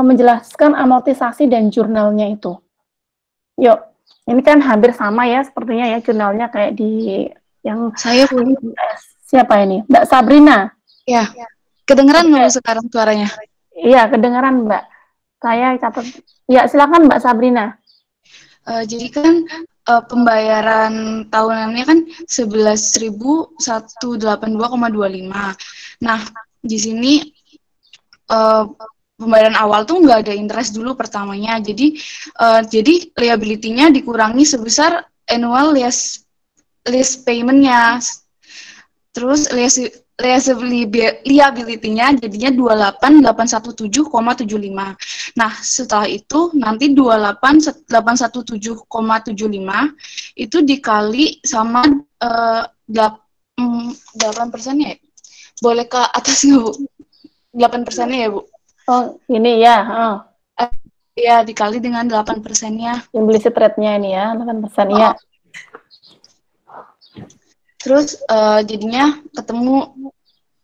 menjelaskan amortisasi dan jurnalnya itu? Yuk, ini kan hampir sama ya sepertinya ya jurnalnya kayak di yang saya boleh. Siapa ini? Mbak Sabrina. Ya, kedengeran nggak sekarang suaranya? Iya, kedengeran Mbak. Saya catat. Ya, silakan Mbak Sabrina. Jadi kan pembayaran tahunannya kan 11.182,25. Nah, di sini pembayaran awal tuh nggak ada interest dulu pertamanya. Jadi liability-nya dikurangi sebesar annual lease payment-nya. Terus liability-nya jadinya 28.817,75. Nah, setelah itu nanti 28.817,75 itu dikali sama 8% ya? Boleh ke atas nggak, Bu? 8%-nya ya, Bu? Oh, ini ya. Ya, dikali dengan 8%-nya. Implicit rate-nya ini ya, 8% ya. Terus jadinya ketemu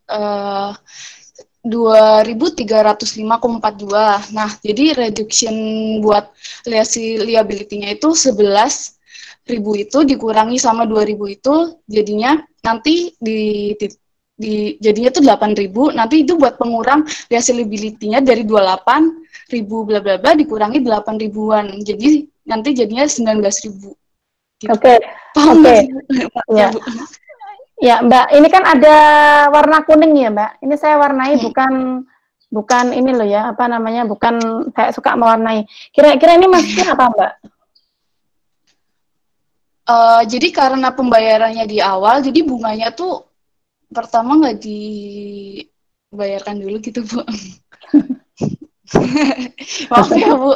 2.305,42. Nah, jadi reduction buat liability-nya itu 11.000 itu dikurangi sama 2.000 itu jadinya nanti jadinya tuh 8.000. Nanti itu buat pengurang liability-nya dari 28.000 bla bla bla dikurangi 8.000-an. Jadi nanti jadinya 19.000. Gitu. Oke. Ya. Ya, Mbak, ini kan ada warna kuning ya, Mbak. Ini saya warnai bukan ini loh ya, bukan saya suka mewarnai. Kira-kira ini maksudnya apa, Mbak? Jadi karena pembayarannya di awal, jadi bunganya tuh pertama nggak dibayar terbayarkan dulu gitu, Bu. Maaf ya, Bu.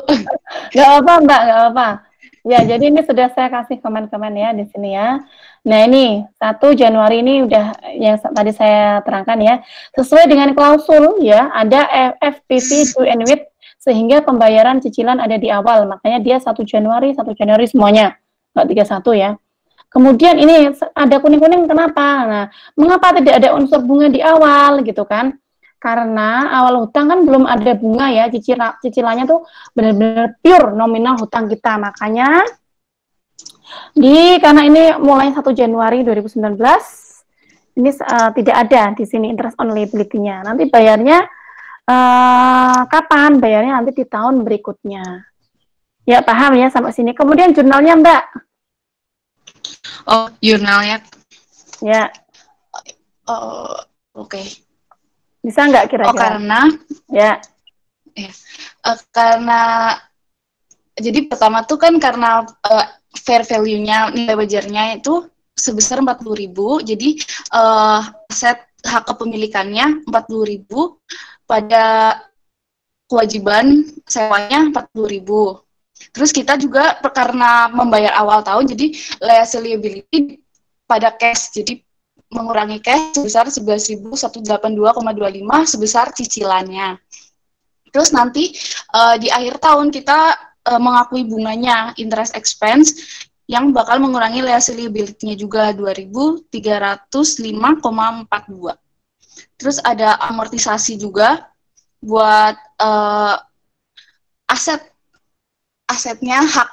Nggak apa, Mbak, nggak apa. Ya, jadi ini sudah saya kasih komen-komen ya di sini ya. Nah, ini 1 Januari ini udah yang tadi saya terangkan ya. Sesuai dengan klausul ya, ada FPV due and with sehingga pembayaran cicilan ada di awal. Makanya dia 1 Januari semuanya. Nggak 31 ya. Kemudian ini ada kuning-kuning kenapa? Nah, mengapa tidak ada unsur bunga di awal gitu kan? Karena awal hutang kan belum ada bunga ya, cicilannya tuh benar-benar pure nominal hutang kita. Makanya karena ini mulai 1 Januari 2019 ini tidak ada di sini interest on liability-nya. Nanti bayarnya kapan? Bayarnya nanti di tahun berikutnya. Ya, paham ya sampai sini. Kemudian jurnalnya, Mbak. Oh, jurnalnya. Ya. Oh, oke. Bisa nggak kira-kira? Oh, karena ya. Karena jadi pertama tuh kan karena fair value-nya, nilai wajarnya itu sebesar 40.000. Jadi aset hak kepemilikannya 40.000, pada kewajiban sewanya 40.000. Terus kita juga karena membayar awal tahun, jadi liability pada cash, jadi mengurangi cash sebesar 11.182,25 sebesar cicilannya. Terus nanti di akhir tahun kita mengakui bunganya interest expense yang bakal mengurangi liability-nya juga 2.305,42. Terus ada amortisasi juga buat asetnya, hak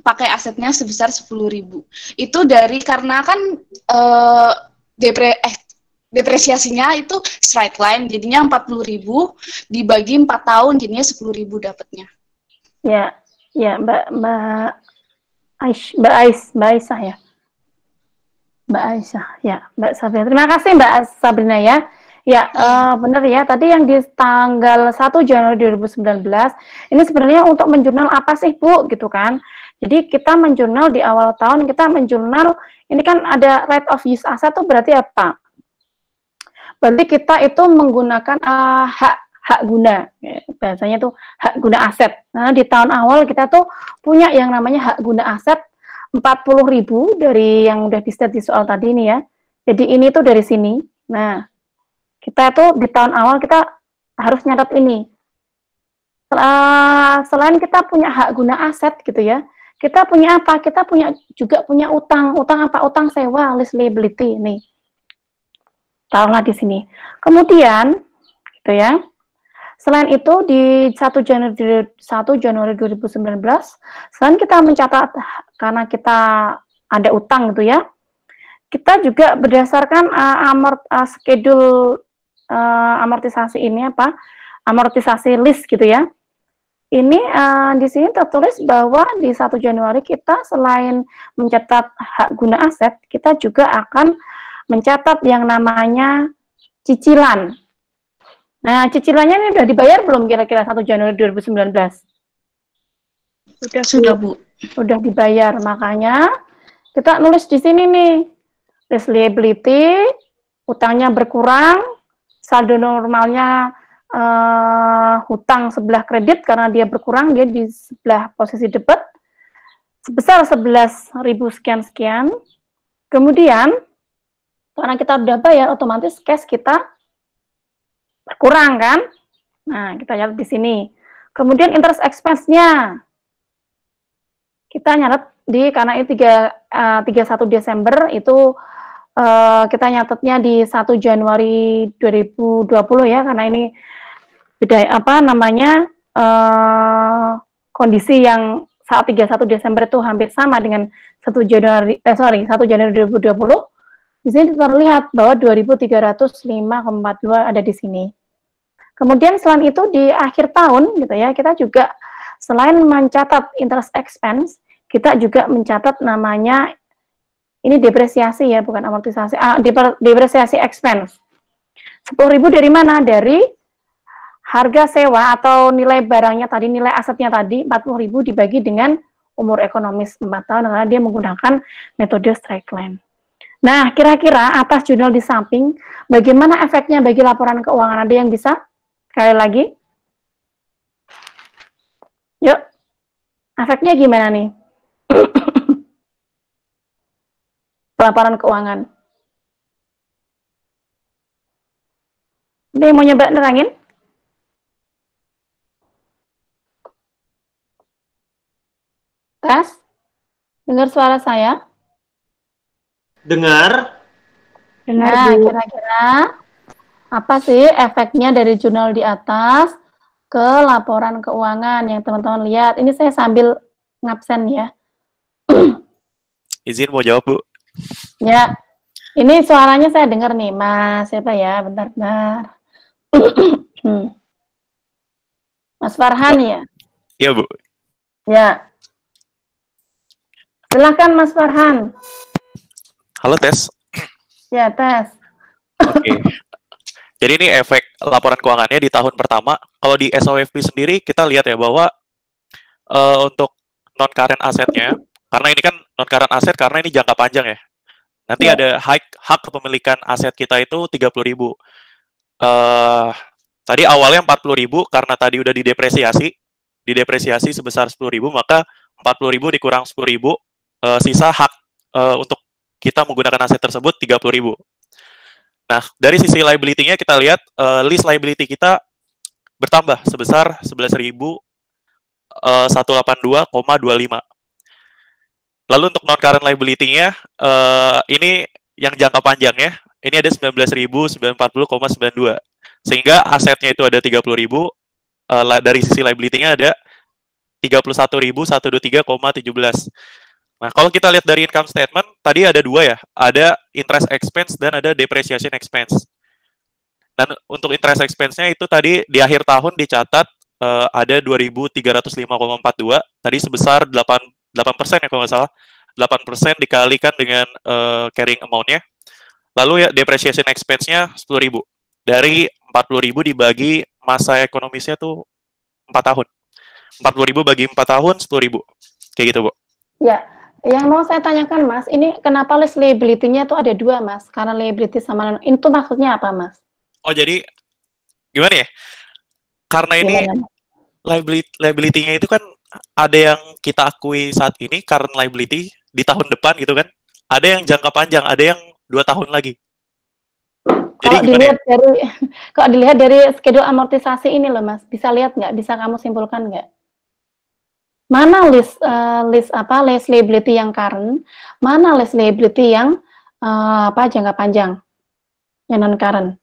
pakai asetnya sebesar 10.000. Itu karena kan depresiasinya itu straight line, jadinya 40.000 dibagi 4 tahun, jadinya 10.000 dapatnya. Ya, Mbak Aisyah ya. Mbak Aisyah, ya, Mbak Sabrina. Terima kasih Mbak Sabrina ya. Ya, benar ya. Tadi yang di tanggal 1 Januari 2019, ini sebenarnya untuk menjurnal apa sih, Bu? Gitu kan. Jadi kita menjurnal di awal tahun, kita menjurnal, ini kan ada right of use asset itu berarti apa? Berarti kita itu menggunakan hak guna, bahasanya tuh hak guna aset. Nah, di tahun awal kita tuh punya yang namanya hak guna aset 40.000 dari yang udah di-state di soal tadi ini ya. Jadi ini tuh dari sini. Nah, kita tuh di tahun awal kita harus nyatat ini. Selain kita punya hak guna aset gitu ya, kita punya apa? Kita juga punya utang. Utang apa? Utang sewa, lease liability nih. Taruhlah di sini. Kemudian gitu ya. Selain itu di 1 Januari 2019, selain kita mencatat karena kita ada utang gitu ya, kita juga berdasarkan schedule amortisasi ini apa? Amortisasi list gitu ya. Ini di sini tertulis bahwa di 1 Januari kita selain mencatat hak guna aset, kita juga akan mencatat yang namanya cicilan. Nah, cicilannya ini udah dibayar belum kira-kira 1 Januari 2019? Sudah, Bu. Udah dibayar, makanya kita nulis di sini nih, lease liability, utangnya berkurang, saldo normalnya hutang sebelah kredit karena dia berkurang, dia di sebelah posisi debit, sebesar 11.000 sekian-sekian. Kemudian, karena kita udah bayar, otomatis cash kita berkurang kan? Nah, kita nyatet di sini. Kemudian interest expense-nya kita nyatet karena ini 31 Desember itu kita nyatetnya di 1 Januari 2020 ya, karena ini beda kondisi yang saat 31 Desember itu hampir sama dengan 1 Januari 2020. Di sini terlihat bahwa 2.305,42 ada di sini. Kemudian selain itu di akhir tahun gitu ya, kita juga selain mencatat interest expense, kita juga mencatat namanya ini depresiasi ya, bukan amortisasi, depresiasi expense. 10.000 dari mana? Dari harga sewa atau nilai barangnya tadi, nilai asetnya tadi 40.000 dibagi dengan umur ekonomis 4 tahun karena dia menggunakan metode straight line. Nah, kira-kira atas jurnal di samping, bagaimana efeknya bagi laporan keuangan? Ada yang bisa? Sekali lagi. Yuk, efeknya gimana nih? Laporan keuangan. Ada yang mau nyoba nerangin? Tes? Dengar suara saya? Dengar? Nah, kira-kira apa sih efeknya dari jurnal di atas ke laporan keuangan yang teman-teman lihat? Ini saya sambil ngabsen ya. Izin mau jawab, Bu. Ya, ini suaranya saya dengar nih, Mas. Siapa ya? Bentar-bentar. Mas Farhan ya? Iya, Bu. Ya. Silakan Mas Farhan. Halo, Tes. Ya, tes. Oke. Jadi ini efek laporan keuangannya di tahun pertama. Kalau di SOFP sendiri kita lihat ya bahwa untuk non-current asetnya, karena ini kan non-current aset karena ini jangka panjang ya. Nanti ada hak kepemilikan aset kita itu 30.000. Tadi awalnya 40.000 karena tadi udah didepresiasi sebesar 10.000, maka 40.000 dikurang 10.000, sisa hak untuk kita menggunakan aset tersebut 30.000. Nah, dari sisi liability-nya kita lihat lease liability kita bertambah sebesar 11.182,25. Lalu untuk non-current liability-nya ini yang jangka panjangnya, ini ada 19.940,92. Sehingga asetnya itu ada 30.000, dari sisi liability-nya ada 31.123,17. Nah, kalau kita lihat dari income statement, tadi ada dua ya, ada interest expense dan ada depreciation expense. Dan untuk interest expense-nya itu tadi di akhir tahun dicatat ada 2.305,42, tadi sebesar 8% ya kalau nggak salah, 8% dikalikan dengan carrying amount-nya. Lalu ya depreciation expense-nya 10.000. Dari 40.000 dibagi masa ekonomisnya tuh 4 tahun. 40.000 bagi 4 tahun, 10.000. Kayak gitu, Bu. Ya. Yang mau saya tanyakan, Mas, ini kenapa list liability-nya tuh ada dua, Mas? Karena liability sama itu maksudnya apa, Mas? Oh, jadi gimana ya? Karena ini liability-nya itu kan ada yang kita akui saat ini current liability di tahun depan gitu kan. Ada yang jangka panjang, ada yang 2 tahun lagi. Jadi kalau dilihat dari schedule amortisasi ini loh, Mas, bisa lihat nggak? Bisa kamu simpulkan nggak? Mana list liability yang current, mana list liability yang jangka panjang, yang non current?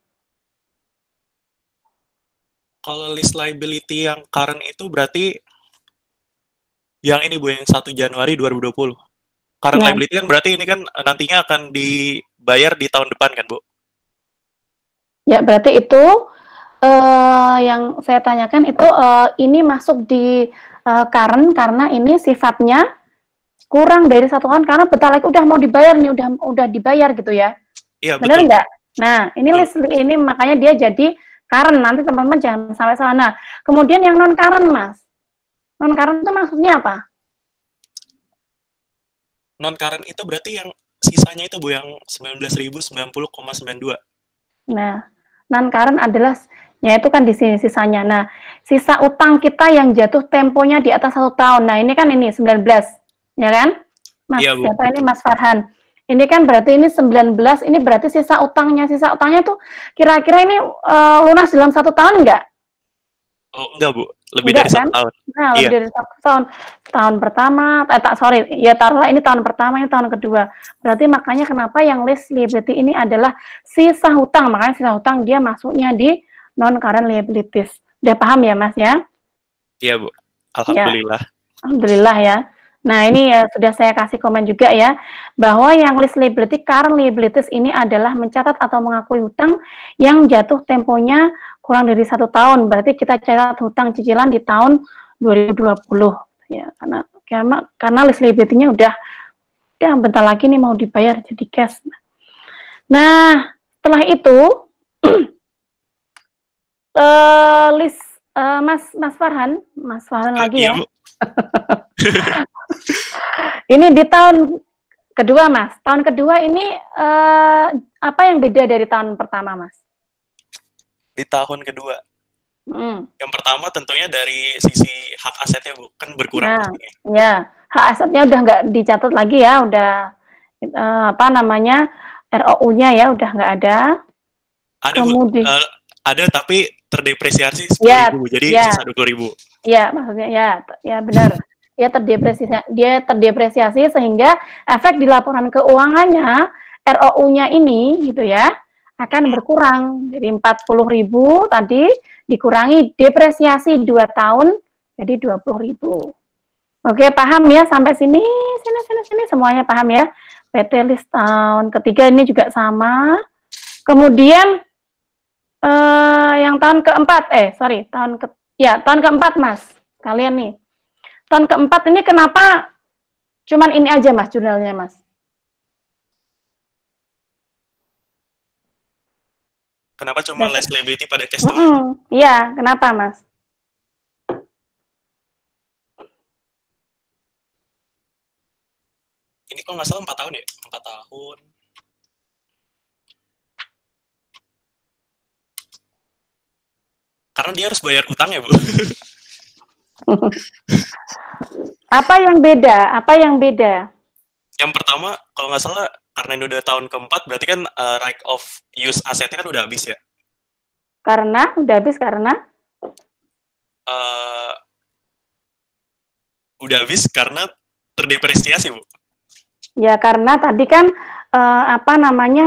Kalau list liability yang current itu berarti yang ini Bu, yang 1 Januari 2020. Current liability kan berarti ini kan nantinya akan dibayar di tahun depan kan, Bu? Ya, berarti itu yang saya tanyakan itu ini masuk di current karena ini sifatnya kurang dari 1 tahun karena bentar lagi udah mau dibayar nih, udah dibayar gitu ya. Iya, benar nggak? Nah, ini list ini makanya dia jadi current, nanti teman-teman jangan sampai salah. Nah, kemudian yang non current, Mas. Non current itu maksudnya apa? Non current itu berarti yang sisanya itu Bu, yang 19.090,92. Nah, non current adalah itu kan di sini sisanya. Nah, sisa utang kita yang jatuh temponya di atas 1 tahun. Nah, ini kan ini 19, ya kan? Mas, iya, Bu. Siapa ini Mas Farhan? Ini kan berarti ini 19, ini berarti sisa utangnya itu kira-kira ini lunas dalam 1 tahun enggak? Oh, enggak, Bu. Lebih dari 1 tahun. Nah, lebih dari 1 tahun. Tahun pertama, taruhlah ini tahun pertama, ini tahun kedua. Berarti makanya kenapa yang list liability ini adalah sisa hutang. Makanya sisa hutang dia masuknya di non-current liabilities. Udah paham ya, Mas ya? Iya, Bu. Alhamdulillah. Ya. Alhamdulillah ya. Nah, ini sudah saya kasih komen juga ya, bahwa yang list liability, current liabilities ini adalah mencatat atau mengakui hutang yang jatuh temponya kurang dari 1 tahun. Berarti kita catat hutang cicilan di tahun 2020. Ya, karena list liability-nya udah bentar lagi nih mau dibayar jadi cash. Nah, setelah itu list Mas Farhan lagi ya. Bu. Ini di tahun kedua, Mas. Tahun kedua ini apa yang beda dari tahun pertama, Mas? Di tahun kedua. Yang pertama tentunya dari sisi hak asetnya, Bu, kan berkurang. Nah, ya, hak asetnya udah nggak dicatat lagi ya, udah apa namanya ROU-nya ya udah nggak ada. Ada, kemudian ada tapi terdepresiasi 10.000, ya, jadi ya, sisa 20.000. Ya, maksudnya ya benar. Dia terdepresiasi sehingga efek di laporan keuangannya ROU-nya ini gitu ya akan berkurang. Jadi 40.000 tadi dikurangi depresiasi 2 tahun jadi 20.000. Oke, paham ya sampai sini semuanya paham ya. PT list tahun ketiga ini juga sama. Kemudian yang tahun keempat tahun keempat, Mas. Kalian nih. Tahun keempat ini kenapa cuman ini aja, Mas, jurnalnya, Mas? Kenapa cuma less liability pada cash? Iya, kenapa, Mas? Ini kok nggak salah 4 tahun ya? 4 tahun. Karena dia harus bayar utang ya, Bu. Apa yang beda? Yang pertama, kalau nggak salah, karena ini udah tahun keempat, berarti kan right of use asetnya kan udah habis ya? Karena? Udah habis karena? Udah habis karena terdepresiasi, Bu. Ya, karena tadi kan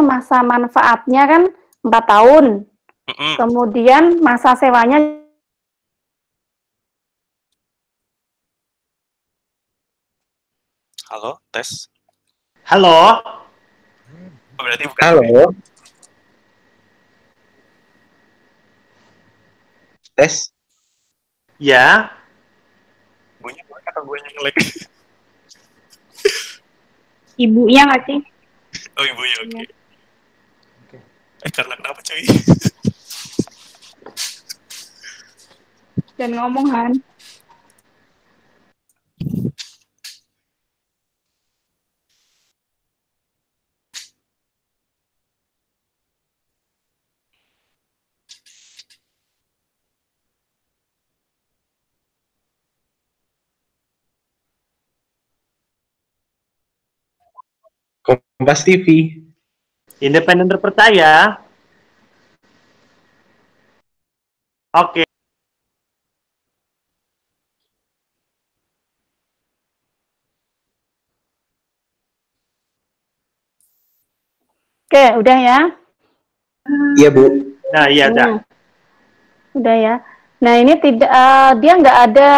masa manfaatnya kan 4 tahun. Kemudian masa sewanya Halo, tes. Halo. Oh, berarti bukan. Halo. Tes. Ya. Bunyi atau gue yang nge-lag? Ibunya nggak sih? Oh, ibunya, oke. Karena kenapa, cuy? Dan ngomong, Han. Kompas TV. Independen terpercaya. Oke. Oke, udah ya? Iya, Bu. Nah, iya dah. Udah ya. Nah, ini tidak dia nggak ada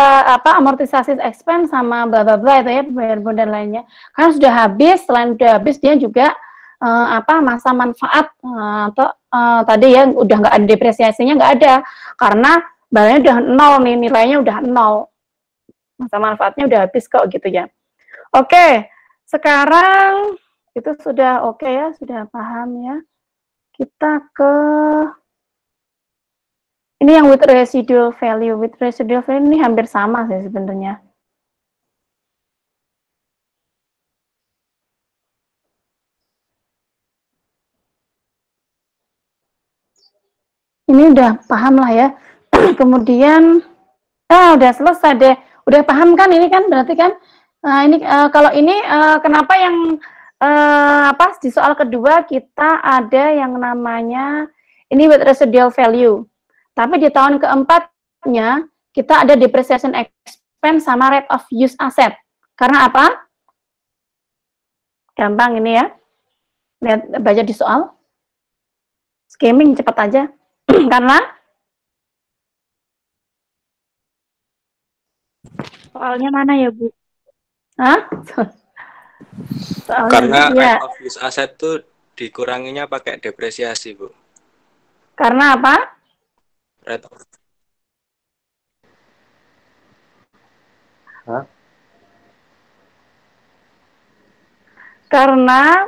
amortisasi expense sama bla bla bla itu ya, pembayaran dan lainnya. Karena sudah habis, selain sudah habis dia juga masa manfaat atau tadi ya udah nggak ada depresiasinya, nggak ada karena barangnya udah nol nih, nilainya udah nol, masa manfaatnya udah habis kok gitu ya. Oke, sekarang itu sudah oke ya, sudah paham ya. Kita ke ini yang with residual value. With residual value ini hampir sama sih sebenarnya. Ini udah paham lah ya. Kemudian, udah selesai deh. Udah paham kan ini kan? Berarti kan, ini kalau ini kenapa yang di soal kedua kita ada yang namanya ini with residual value. Tapi di tahun keempatnya kita ada depreciation expense sama rate of use asset. Karena apa? Gampang ini ya. Lihat baca di soal. Skimming cepat aja. Karena soalnya mana ya, Bu? Hah? Soalnya, karena ya. right of use asset tuh dikuranginya pakai depresiasi, Bu. Karena apa? Right of. Hah? Karena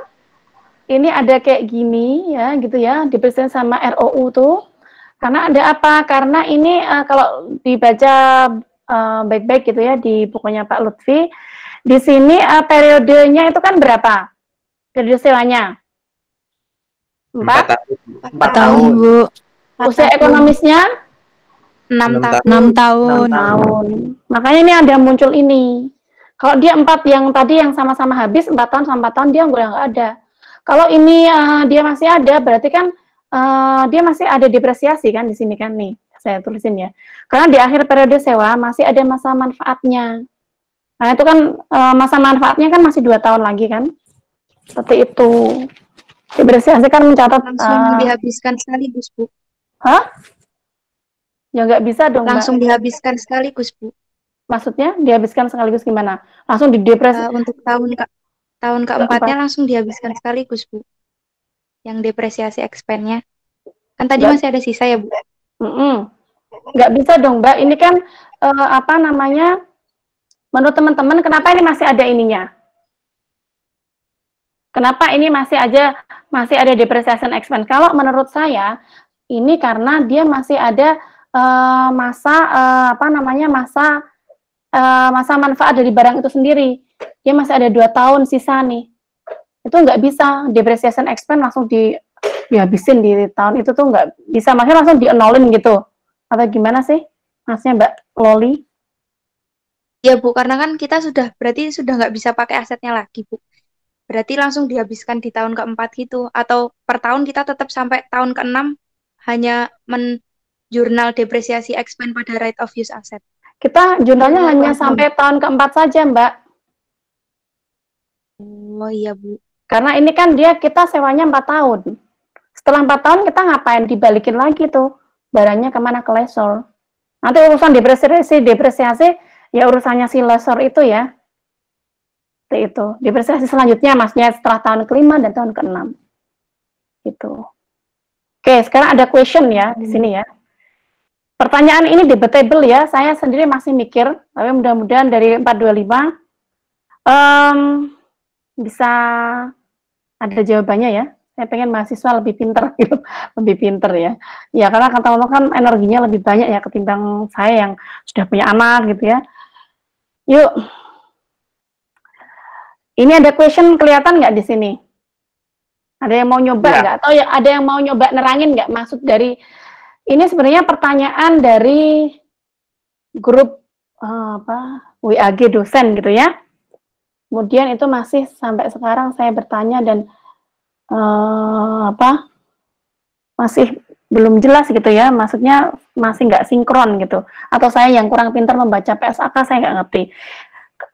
ini ada kayak gini ya, gitu ya, depresiasi sama ROU tuh. Karena ada apa? Karena ini kalau dibaca baik-baik gitu ya di bukunya Pak Lutfi, di sini periodenya itu kan berapa? periode sewanya? 4 4 tahun, Bu. Usia ekonomisnya 6 tahun. 6 tahun. Makanya ini ada muncul ini. Kalau dia 4 yang tadi yang sama-sama habis 4 tahun sama 4 tahun dia udah nggak ada. Kalau ini dia masih ada, berarti kan dia masih ada depresiasi kan di sini kan nih. Saya tulisin ya. Karena di akhir periode sewa masih ada masa manfaatnya. Nah itu kan masa manfaatnya kan masih 2 tahun lagi kan. Seperti itu. Depresiasi kan mencatat Langsung dihabiskan sekaligus, Bu. Hah? Ya nggak bisa dong, Langsung Mbak. dihabiskan sekaligus, Bu. Maksudnya dihabiskan sekaligus gimana? Langsung didepresi? Untuk tahun keempatnya langsung dihabiskan sekaligus, Bu. Yang depresiasi expense-nya. Kan tadi masih ada sisa ya, Bu? Nggak bisa dong, Mbak. Ini kan apa namanya? Menurut teman-teman, kenapa ini masih ada ininya? Kenapa ini masih ada depreciation expense? Kalau menurut saya, ini karena dia masih ada masa manfaat dari barang itu sendiri. Dia masih ada 2 tahun sisa nih. Itu nggak bisa depreciation expense langsung dihabisin di tahun itu tuh nggak bisa. Maksudnya langsung dienolin gitu. Atau gimana sih? Maksudnya Mbak Loli? Ya, Bu, karena kan kita berarti sudah nggak bisa pakai asetnya lagi, Bu. Berarti langsung dihabiskan di tahun keempat gitu. Atau per tahun kita tetap sampai tahun ke-6 hanya jurnal depresiasi expense pada right of use asset. Kita jurnalnya hanya sampai tahun keempat saja, Mbak. Oh iya, Bu. Karena ini kan kita sewanya 4 tahun. Setelah 4 tahun kita ngapain? Dibalikin lagi tuh barangnya kemana, ke lessor. Nanti urusan depresiasi ya urusannya si lessor itu ya. Itu depresiasi selanjutnya maksudnya setelah tahun ke-5 dan tahun ke-6 gitu. Oke, sekarang ada question ya di sini ya. Pertanyaan ini debatable ya, saya sendiri masih mikir, tapi mudah-mudahan dari 425 bisa ada jawabannya ya. Saya pengen mahasiswa lebih pinter gitu, lebih pinter ya. Ya karena teman-teman kan energinya lebih banyak ya ketimbang saya yang sudah punya anak gitu ya. Yuk. Ini ada question kelihatan nggak di sini? Ada yang mau nyoba nggak? Atau ya ada yang mau nyoba nerangin nggak maksud dari ini sebenarnya pertanyaan dari grup WAG dosen gitu ya. Kemudian itu masih sampai sekarang saya bertanya dan masih belum jelas gitu ya. Maksudnya masih nggak sinkron gitu. Atau saya yang kurang pintar membaca PSAK saya nggak ngerti.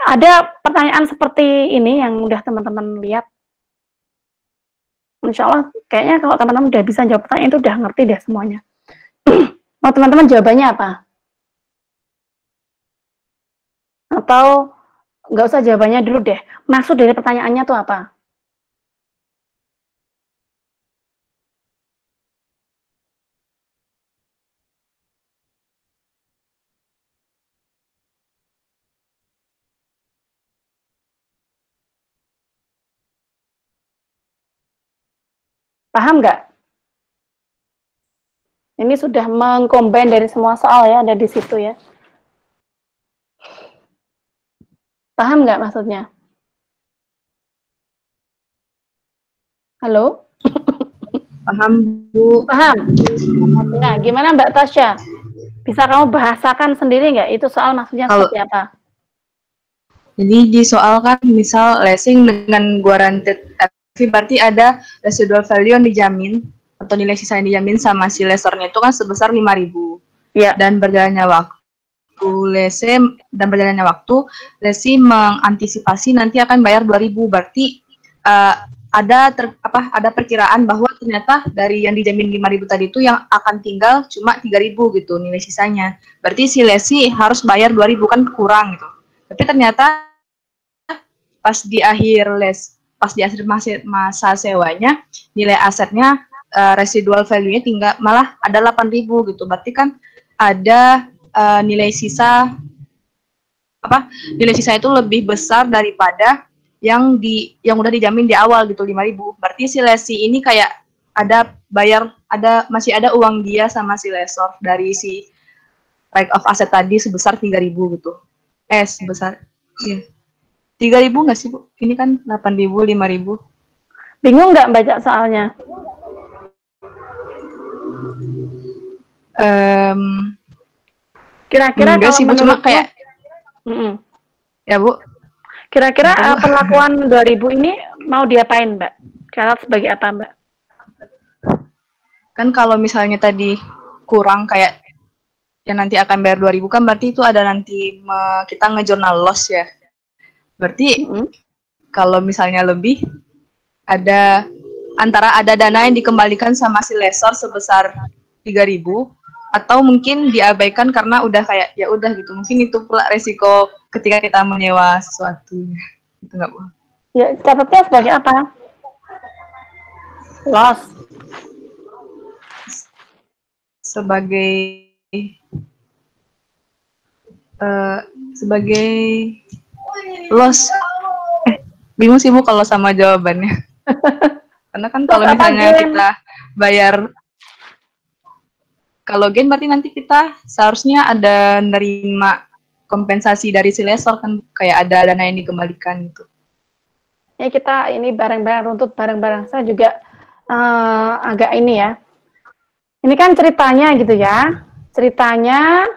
Ada pertanyaan seperti ini yang udah teman-teman lihat. Insya Allah kayaknya kalau teman-teman udah bisa jawab pertanyaan itu udah ngerti deh semuanya. Mau teman-teman jawabannya apa? Atau nggak usah jawabannya dulu deh. Maksud dari pertanyaannya tuh apa? Paham nggak? Ini sudah mengcombine dari semua soal ya, ada di situ ya. Paham nggak maksudnya? Halo? Paham, Bu. Paham? Nah, gimana Mbak Tasya? Bisa kamu bahasakan sendiri nggak? Itu soal maksudnya seperti apa? Jadi di soal kan misal leasing dengan guaranteed berarti ada residual value yang dijamin atau nilai sisa yang dijamin sama si lessornya itu kan sebesar 5.000. Ya. Dan berjalannya lesi mengantisipasi nanti akan bayar 2.000. Berarti ada perkiraan bahwa ternyata dari yang dijamin 5.000 tadi itu yang akan tinggal cuma 3.000 gitu nilai sisanya. Berarti si lesi harus bayar 2.000 kan kurang gitu. Tapi ternyata pas di akhir masa sewanya nilai asetnya residual value-nya tinggal malah ada 8.000 gitu. Berarti kan ada nilai sisa itu lebih besar daripada yang udah dijamin di awal gitu 5.000. Berarti si lesi ini kayak masih ada uang dia sama si lessor dari si right of asset tadi sebesar 3.000 gitu. Sebesar 3.000 nggak sih, Bu? Ini kan 8.000, 5.000. Bingung nggak baca soalnya? Kira-kira Enggak kalau sih, Bu, cuma menurutmu, kayak ya, Bu. kira-kira perlakuan 2000 ini mau diapain, Mbak? Syarat sebagai apa, Mbak? Kan kalau misalnya tadi kurang kayak yang nanti akan bayar 2000 kan berarti itu ada nanti kita ngejurnal loss ya. Berarti kalau misalnya lebih ada antara ada dana yang dikembalikan sama si lesor sebesar 3000 atau mungkin diabaikan karena udah kayak ya udah gitu. Mungkin itu pula resiko ketika kita menyewa sesuatu. Itu enggak, Bu? Ya, catatnya sebagai apa? Loss. Sebagai loss. Bingung sih, Bu, kalau sama jawabannya. Karena kan kalau misalnya kita bayar kalau gain berarti nanti kita seharusnya ada nerima kompensasi dari si lesor kan, kayak ada dana yang dikembalikan gitu. Ya kita ini barang-barang runtut, barang-barang saya juga agak ini ya. Ini kan ceritanya gitu ya. Ceritanya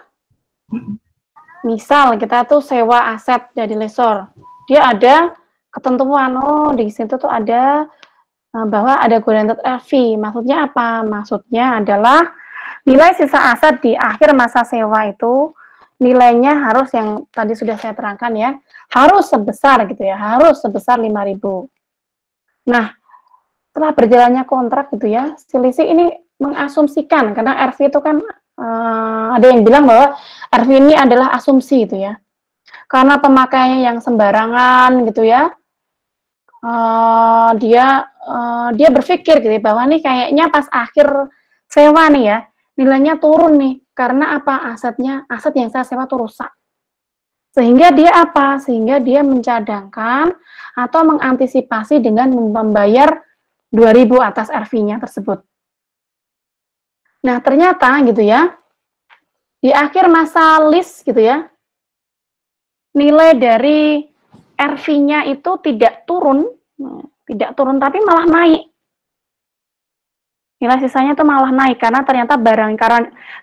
misal kita tuh sewa aset jadi lesor. Dia ada ketentuan, di situ tuh ada bahwa ada guaranteed LV. Maksudnya apa? Maksudnya adalah nilai sisa aset di akhir masa sewa itu nilainya harus yang tadi sudah saya terangkan ya, harus sebesar gitu ya, harus sebesar 5.000. Nah, setelah berjalannya kontrak gitu ya, selisih ini mengasumsikan karena RV itu kan ada yang bilang bahwa RV ini adalah asumsi gitu ya. Karena pemakaiannya yang sembarangan gitu ya. Dia berpikir gitu ya, bahwa nih kayaknya pas akhir sewa nih ya, nilainya turun nih karena apa? Aset yang saya sewa tuh rusak. Sehingga dia apa? Sehingga dia mencadangkan atau mengantisipasi dengan membayar 2.000 atas RV-nya tersebut. Nah, ternyata gitu ya, di akhir masa lease gitu ya, nilai dari RV-nya itu tidak turun tapi malah naik. Nilai sisanya itu malah naik karena ternyata barang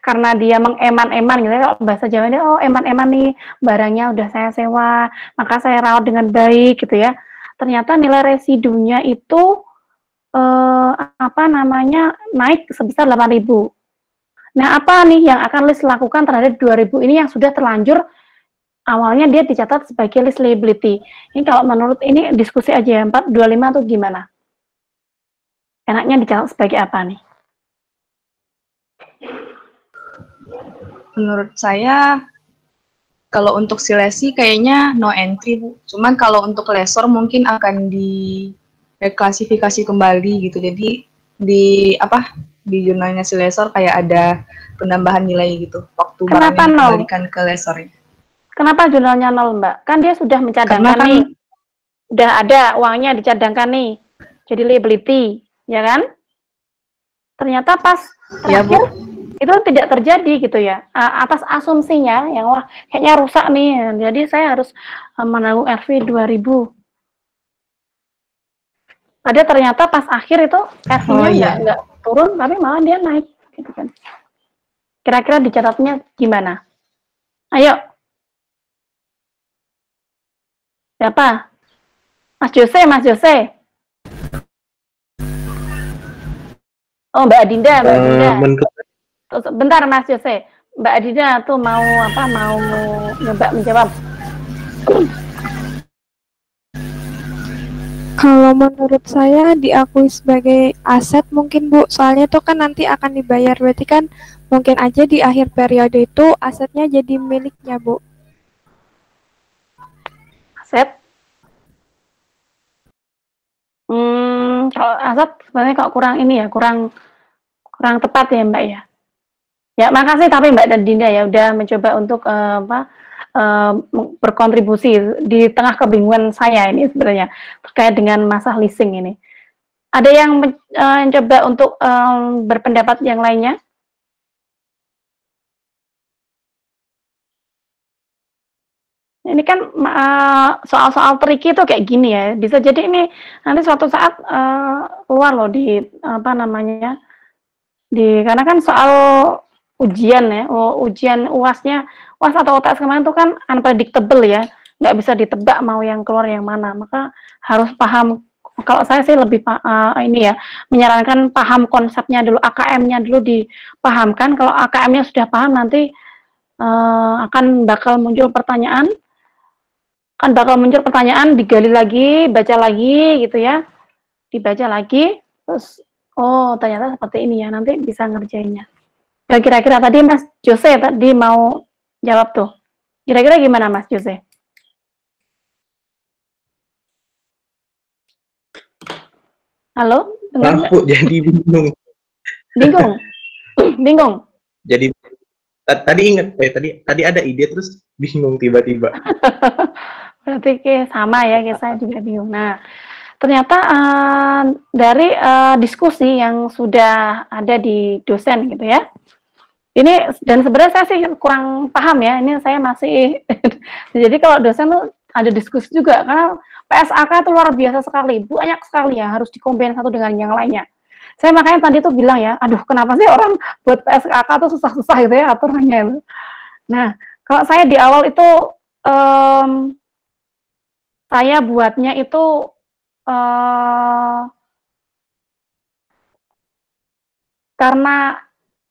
karena dia mengeman-eman gitu ya, bahasa Jawanya eman-eman nih, barangnya udah saya sewa, maka saya rawat dengan baik gitu ya. Ternyata nilai residunya itu naik sebesar 8.000. Nah, apa nih yang akan list lakukan terhadap 2.000 ini yang sudah terlanjur awalnya dia dicatat sebagai list liability. Ini kalau menurut ini diskusi aja ya, 425 tuh gimana? Enaknya dicatat sebagai apa nih? Menurut saya kalau untuk si lesi kayaknya no entry, Bu. Cuman kalau untuk lesor mungkin akan direklasifikasi kembali gitu. Jadi di jurnalnya si lesor kayak ada penambahan nilai gitu waktu barangnya dikembalikan ke lesornya. Kenapa jurnalnya 0, Mbak? Kan dia sudah mencadangkan nih. Udah ada uangnya dicadangkan nih. Jadi liability, ya kan? Ternyata pas terakhir itu tidak terjadi gitu ya. Atas asumsinya yang wah kayaknya rusak nih. Jadi saya harus menanggung RV 2.000. Ada ternyata pas akhir itu RV-nya nggak turun, tapi malah dia naik, gitu kan? Kira-kira dicatatnya gimana? Ayo, siapa? Mas Jose. Oh, Mbak Adinda. Bentar, Mas Jose. Mbak Adinda tuh mau nyoba menjawab. Kalau menurut saya diakui sebagai aset mungkin, Bu. Soalnya itu kan nanti akan dibayar. Berarti kan mungkin aja di akhir periode itu asetnya jadi miliknya, Bu. Aset? Kalau aset sebenarnya kok kurang ini ya, kurang tepat ya, Mbak ya. Ya, makasih tapi Mbak dan Dinda ya udah mencoba untuk berkontribusi di tengah kebingungan saya ini sebenarnya terkait dengan masalah leasing ini. Ada yang mencoba untuk berpendapat yang lainnya? Ini kan soal-soal tricky itu kayak gini ya. Bisa jadi ini nanti suatu saat keluar loh di apa namanya, karena kan soal ujian ya, ujian UAS-nya, UAS atau UTS kemarin itu kan unpredictable ya, nggak bisa ditebak mau yang keluar yang mana. Maka harus paham. Kalau saya sih lebih ini ya, menyarankan paham konsepnya dulu, AKM-nya dulu dipahamkan. Kalau AKM-nya sudah paham, nanti akan bakal muncul pertanyaan, digali lagi, baca lagi gitu ya, dibaca lagi, terus oh ternyata seperti ini ya, nanti bisa ngerjainnya. Kira-kira tadi Mas Jose tadi mau jawab tuh, kira-kira gimana Mas Jose? Halo? Aku jadi bingung. Bingung? Jadi tadi ingat, tadi ada ide terus bingung tiba-tiba. Berarti sama ya, kayak saya juga bingung. Nah, ternyata dari diskusi yang sudah ada di dosen gitu ya, ini dan sebenarnya saya sih kurang paham ya, ini saya masih jadi kalau dosen tuh ada diskusi juga, karena PSAK itu luar biasa sekali, banyak sekali ya, harus dikombin satu dengan yang lainnya. Saya makanya tadi tuh bilang ya, aduh kenapa sih orang buat PSAK tuh susah-susah gitu ya aturannya itu. Nah, kalau saya di awal itu saya buatnya itu karena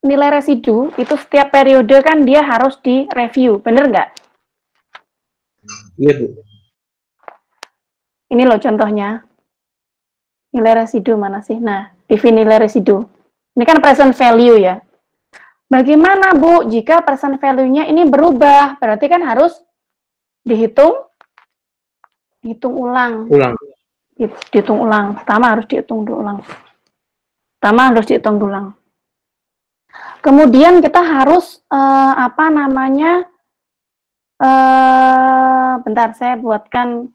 nilai residu itu setiap periode kan dia harus direview, bener nggak? Iya Bu. Ini loh contohnya, nilai residu mana sih? Nah, PV nilai residu. Ini kan present value ya. Bagaimana Bu jika present value-nya ini berubah? Berarti kan harus dihitung ulang. Dihitung ulang. Pertama harus dihitung ulang. Kemudian kita harus bentar saya buatkan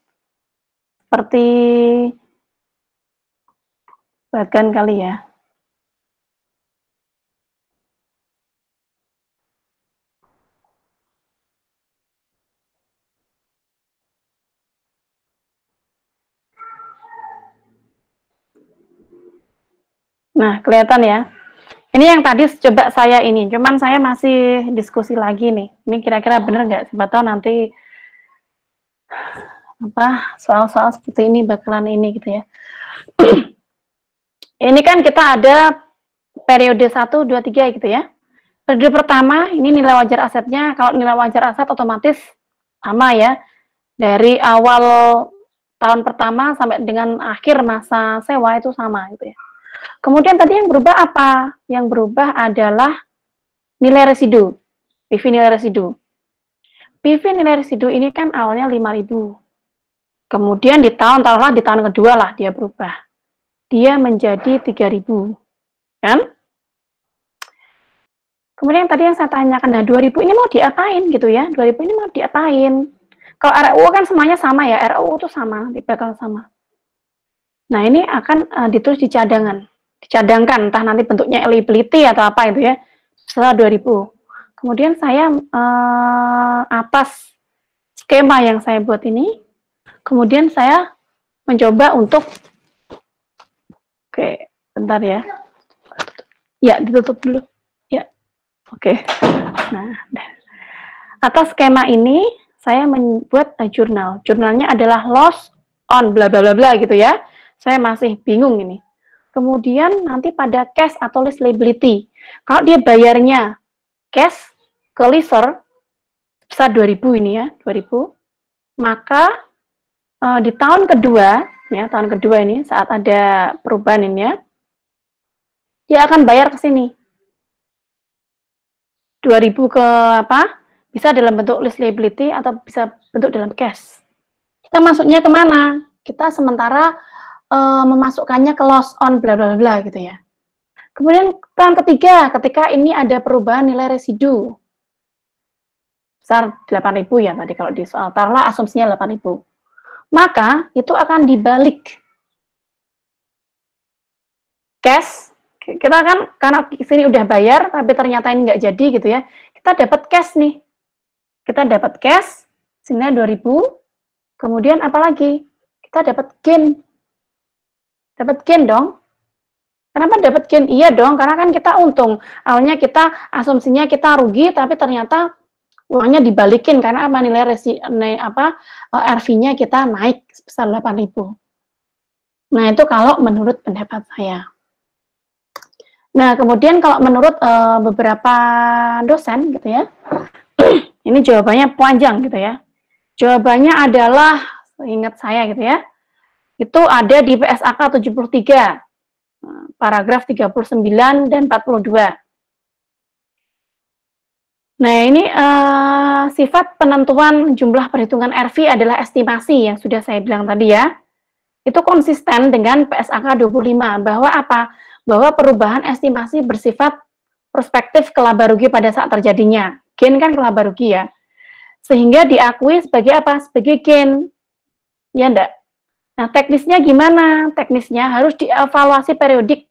kali ya. Nah, kelihatan ya. Ini yang tadi coba saya ini, cuman saya masih diskusi lagi nih. Ini kira-kira bener nggak? Siapa tahu nanti soal-soal seperti ini bakalan ini gitu ya. Ini kan kita ada periode 1, 2, 3 gitu ya. Periode pertama ini nilai wajar asetnya. Kalau nilai wajar aset otomatis sama ya. Dari awal tahun pertama sampai dengan akhir masa sewa itu sama gitu ya. Kemudian tadi yang berubah apa? Yang berubah adalah nilai residu, PV nilai residu. PV nilai residu ini kan awalnya 5.000. Kemudian di tahun kedua lah dia berubah. Dia menjadi 3.000. Kan? Kemudian tadi yang saya tanyakan, nah 2.000 ini mau diapain gitu ya? 2.000 ini mau diapain? Kalau RUU kan semuanya sama ya, RUU itu sama, bakal sama. Nah ini akan ditulis di dicadangkan, entah nanti bentuknya liability atau apa itu ya, setelah 2.000. Kemudian saya atas skema yang saya buat ini, kemudian saya mencoba untuk, oke, bentar ya, ditutup dulu, ya, oke. Nah, atas skema ini saya membuat jurnalnya adalah loss on bla bla bla bla gitu ya. Saya masih bingung ini. Kemudian nanti pada cash atau list liability. Kalau dia bayarnya cash ke leaser sebesar 2.000 ini ya, 2.000, maka di tahun kedua ini saat ada perubahan ini ya, dia akan bayar ke sini. 2.000 ke bisa dalam bentuk list liability atau bisa bentuk dalam cash. Kita masuknya kemana? Kita sementara memasukkannya ke loss on bla bla bla gitu ya. Kemudian tahun ketiga, ketika ini ada perubahan nilai residu besar 8.000 ya tadi kalau di soal, taruhlah asumsinya 8.000. Maka itu akan dibalik cash. Kita kan karena di sini udah bayar tapi ternyata ini nggak jadi gitu ya. Kita dapat cash nih. Kita dapat cash senilai 2.000. Kemudian apalagi? Kita dapat gain. Dapat gain dong. Kenapa dapat gain? Iya dong, karena kan kita untung. Awalnya kita asumsinya kita rugi, tapi ternyata uangnya dibalikin karena apa, nilai RV-nya kita naik sebesar 8.000. Nah, itu kalau menurut pendapat saya. Nah, kemudian kalau menurut beberapa dosen gitu ya, ini jawabannya panjang gitu ya. Jawabannya adalah, ingat saya gitu ya, itu ada di PSAK 73, paragraf 39 dan 42. Nah, ini sifat penentuan jumlah perhitungan RV adalah estimasi yang sudah saya bilang tadi ya. Itu konsisten dengan PSAK 25, bahwa apa? Bahwa perubahan estimasi bersifat prospektif ke laba rugi pada saat terjadinya. Gain kan ke laba rugi ya. Sehingga diakui sebagai apa? Sebagai gain. Ya enggak? Nah, teknisnya gimana? Teknisnya harus dievaluasi periodik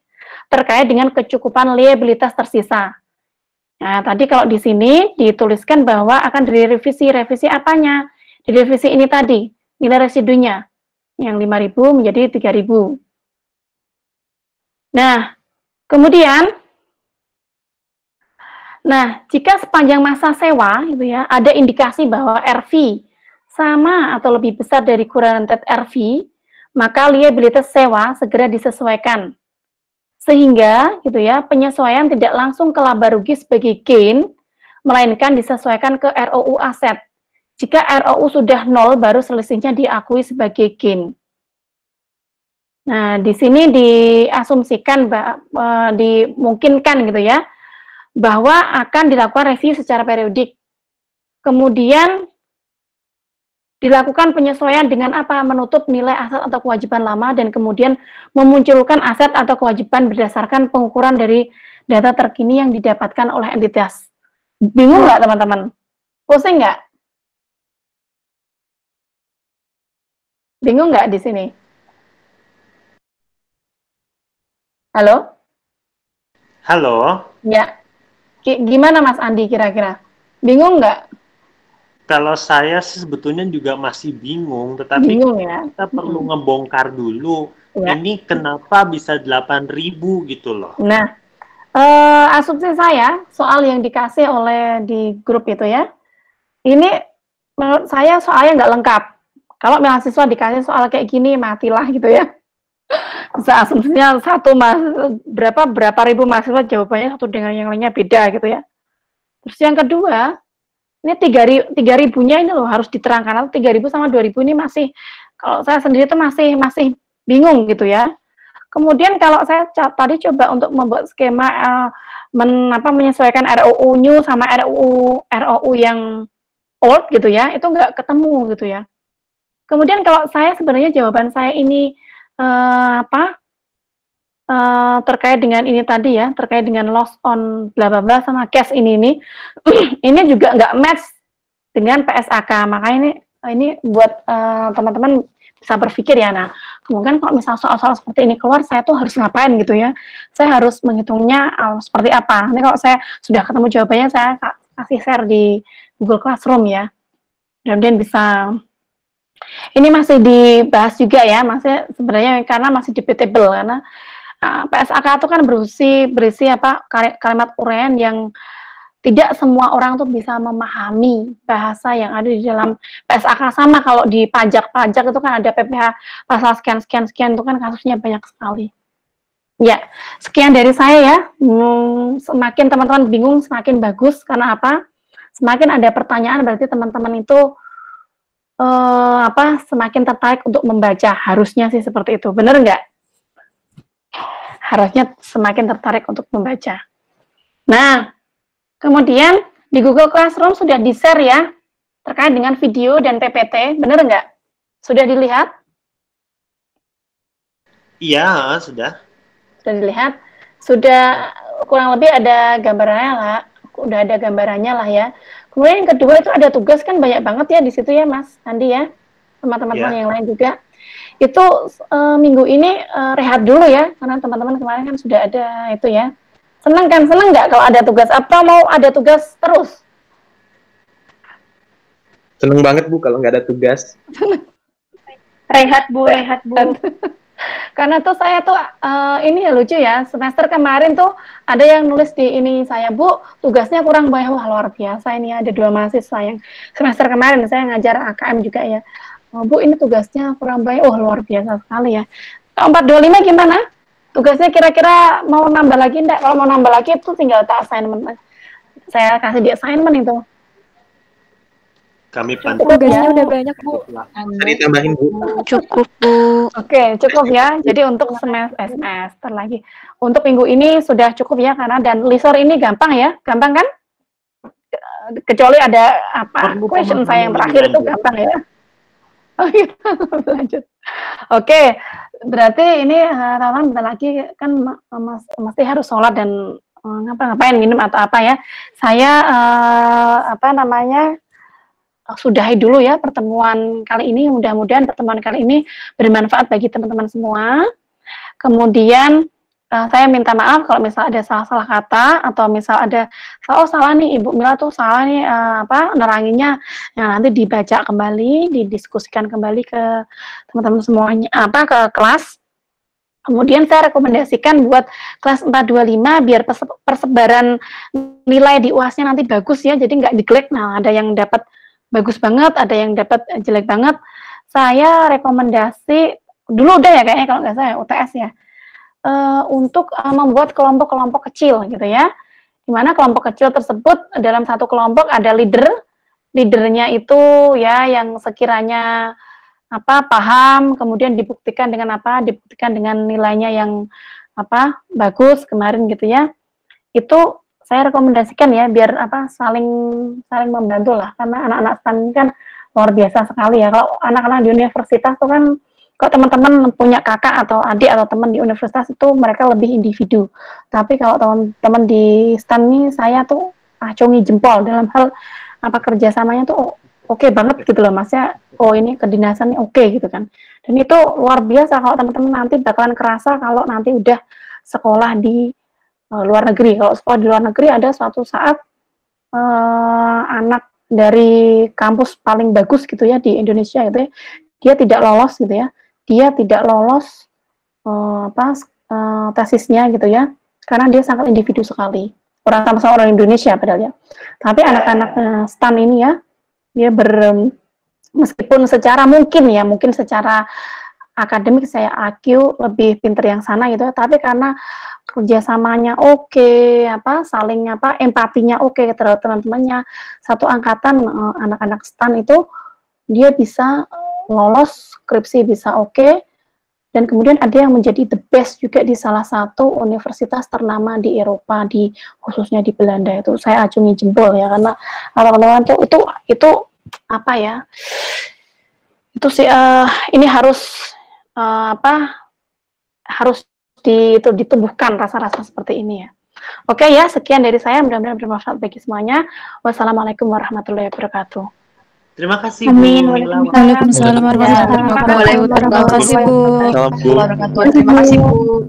terkait dengan kecukupan liabilitas tersisa. Nah, tadi kalau di sini dituliskan bahwa akan direvisi. Revisi apanya? Direvisi ini tadi, nilai residunya. Yang 5.000 menjadi 3.000. Nah, kemudian, jika sepanjang masa sewa, gitu ya, ada indikasi bahwa RV sama atau lebih besar dari current RV, maka liabilitas sewa segera disesuaikan. Sehingga, gitu ya, penyesuaian tidak langsung ke laba rugi sebagai gain, melainkan disesuaikan ke ROU aset. Jika ROU sudah 0, baru selisihnya diakui sebagai gain. Nah, di sini diasumsikan, dimungkinkan gitu ya, bahwa akan dilakukan review secara periodik. Kemudian dilakukan penyesuaian dengan apa? Menutup nilai aset atau kewajiban lama dan kemudian memunculkan aset atau kewajiban berdasarkan pengukuran dari data terkini yang didapatkan oleh entitas. Bingung nggak teman-teman? Pusing nggak? Bingung nggak di sini? Halo? Halo? Ya. Gimana Mas Andi kira-kira? Bingung nggak? Kalau saya sih sebetulnya juga masih bingung, tetapi bingung, ya? Kita perlu ngebongkar dulu. Ya. Ini kenapa bisa 8.000 gitu loh. Nah, asumsi saya soal yang dikasih oleh di grup itu ya, ini menurut saya soalnya nggak lengkap. Kalau mahasiswa dikasih soal kayak gini, matilah gitu ya. Asumsinya berapa ribu mahasiswa jawabannya satu dengan yang lainnya beda gitu ya. Terus yang kedua, ini 3.000-nya ini loh harus diterangkan. 3.000 sama 2.000 ini masih, kalau saya sendiri itu masih bingung gitu ya. Kemudian kalau saya tadi coba untuk membuat skema menyesuaikan ROU new sama ROU yang old gitu ya, itu nggak ketemu gitu ya. Kemudian kalau saya sebenarnya jawaban saya ini terkait dengan ini tadi ya, terkait dengan loss on bla bla bla sama cash ini ini juga nggak match dengan PSAK. Makanya ini buat teman-teman bisa berpikir ya. Nah, kemudian kalau misal soal-soal seperti ini keluar, saya tuh harus ngapain gitu ya? Saya harus menghitungnya seperti apa? Nanti kalau saya sudah ketemu jawabannya, saya kasih share di Google Classroom ya. Kemudian bisa. Ini masih dibahas juga ya, masih sebenarnya karena masih debatable karena PSAK itu kan berisi kalimat uraian yang tidak semua orang tuh bisa memahami bahasa yang ada di dalam PSAK. Sama kalau di pajak itu kan ada PPh pasal sekian itu kan kasusnya banyak sekali. Ya, sekian dari saya ya. Semakin teman-teman bingung semakin bagus, karena apa? Semakin ada pertanyaan berarti teman-teman itu semakin tertarik untuk membaca. Harusnya sih seperti itu, bener nggak? Harusnya semakin tertarik untuk membaca. Nah, kemudian di Google Classroom sudah di-share ya terkait dengan video dan PPT, bener nggak? Sudah dilihat? Iya, sudah. Sudah dilihat? Sudah kurang lebih ada gambarannya lah, udah ada gambarannya lah ya. Kemudian yang kedua itu ada tugas kan banyak banget ya di situ ya Mas Andi ya, sama teman-teman yang lain juga. Itu minggu ini rehat dulu ya, karena teman-teman kemarin kan sudah ada itu ya. Senang kan? Senang nggak kalau ada tugas? Apa mau ada tugas terus? Seneng banget Bu kalau nggak ada tugas. Rehat Bu, rehat Bu. Karena tuh saya tuh ini ya lucu ya, semester kemarin tuh ada yang nulis di ini saya, Bu, tugasnya kurang banyak. Wah, luar biasa ini ada 2 mahasiswa yang semester kemarin saya ngajar AKM juga ya. Oh, Bu, ini tugasnya kurang banyak. Oh, luar biasa sekali ya. 425 gimana? Tugasnya kira-kira mau nambah lagi enggak? Kalau mau nambah lagi itu tinggal tak assignment. Saya kasih di assignment itu. Kami bantu. Tugasnya udah banyak, Bu. Bisa ditambahin, Bu. Cukup, Bu. Oke, cukup ya. Jadi untuk semester lagi. Untuk minggu ini sudah cukup ya, karena dan LISOR ini gampang ya. Gampang kan? Kecuali ada apa? Question saya yang terakhir itu gampang ya. Oh gitu, lanjut. Oke, berarti ini Rawan bentar lagi kan mesti harus sholat dan ngapain minum atau apa ya. Saya sudahi dulu ya pertemuan kali ini. Mudah-mudahan pertemuan kali ini bermanfaat bagi teman-teman semua. Kemudian saya minta maaf kalau misal ada salah-salah kata atau misal ada salah nih Ibu Mila tuh salah nih neranginya. Nah, nanti dibaca kembali, didiskusikan kembali ke teman-teman semuanya ke kelas. Kemudian saya rekomendasikan buat kelas 425 biar persebaran nilai di UAS-nya nanti bagus ya. Jadi nggak diglek. Nah, ada yang dapat bagus banget, ada yang dapat jelek banget. Saya rekomendasi dulu udah ya kayaknya kalau nggak salah UTS ya. Untuk membuat kelompok-kelompok kecil gitu ya. Dimana kelompok kecil tersebut dalam satu kelompok ada leadernya itu ya yang sekiranya paham, kemudian dibuktikan dengan dibuktikan dengan nilainya yang bagus kemarin gitu ya. Itu saya rekomendasikan ya biar saling membantu lah, karena anak-anak STAN ini kan luar biasa sekali ya. Kalau anak-anak di universitas tuh kan kalau teman-teman punya kakak atau adik atau teman di universitas itu mereka lebih individu. Tapi kalau teman-teman di STAN ini saya tuh acungi jempol dalam hal kerjasamanya tuh oke banget gitu loh Mas ya. Oh ini kedinasannya oke gitu kan. Dan itu luar biasa kalau teman-teman nanti bakalan kerasa kalau nanti udah sekolah di luar negeri. Kalau sekolah di luar negeri ada suatu saat anak dari kampus paling bagus gitu ya di Indonesia itu ya, dia tidak lolos gitu ya. Dia tidak lolos tesisnya gitu ya, karena dia sangat individu sekali. Sama-sama orang Indonesia padahal ya. Tapi anak-anak STAN ini ya, dia meskipun secara mungkin secara akademik saya IQ lebih pinter yang sana gitu, tapi karena kerjasamanya oke, saling empatinya oke terhadap teman-temannya, satu angkatan anak-anak STAN itu dia bisa lolos skripsi bisa oke, dan kemudian ada yang menjadi the best juga di salah satu universitas ternama di Eropa, khususnya di Belanda. Itu saya acungi jempol ya, karena teman-teman itu itu sih ini harus harus ditumbuhkan rasa-rasa seperti ini ya. Oke ya, sekian dari saya, mudah-mudahan bermanfaat bagi semuanya. Wassalamualaikum warahmatullahi wabarakatuh. Terima kasih Bu. Waalaikumsalam warahmatullahi wabarakatuh. Terima kasih Bu. Terima kasih Bu.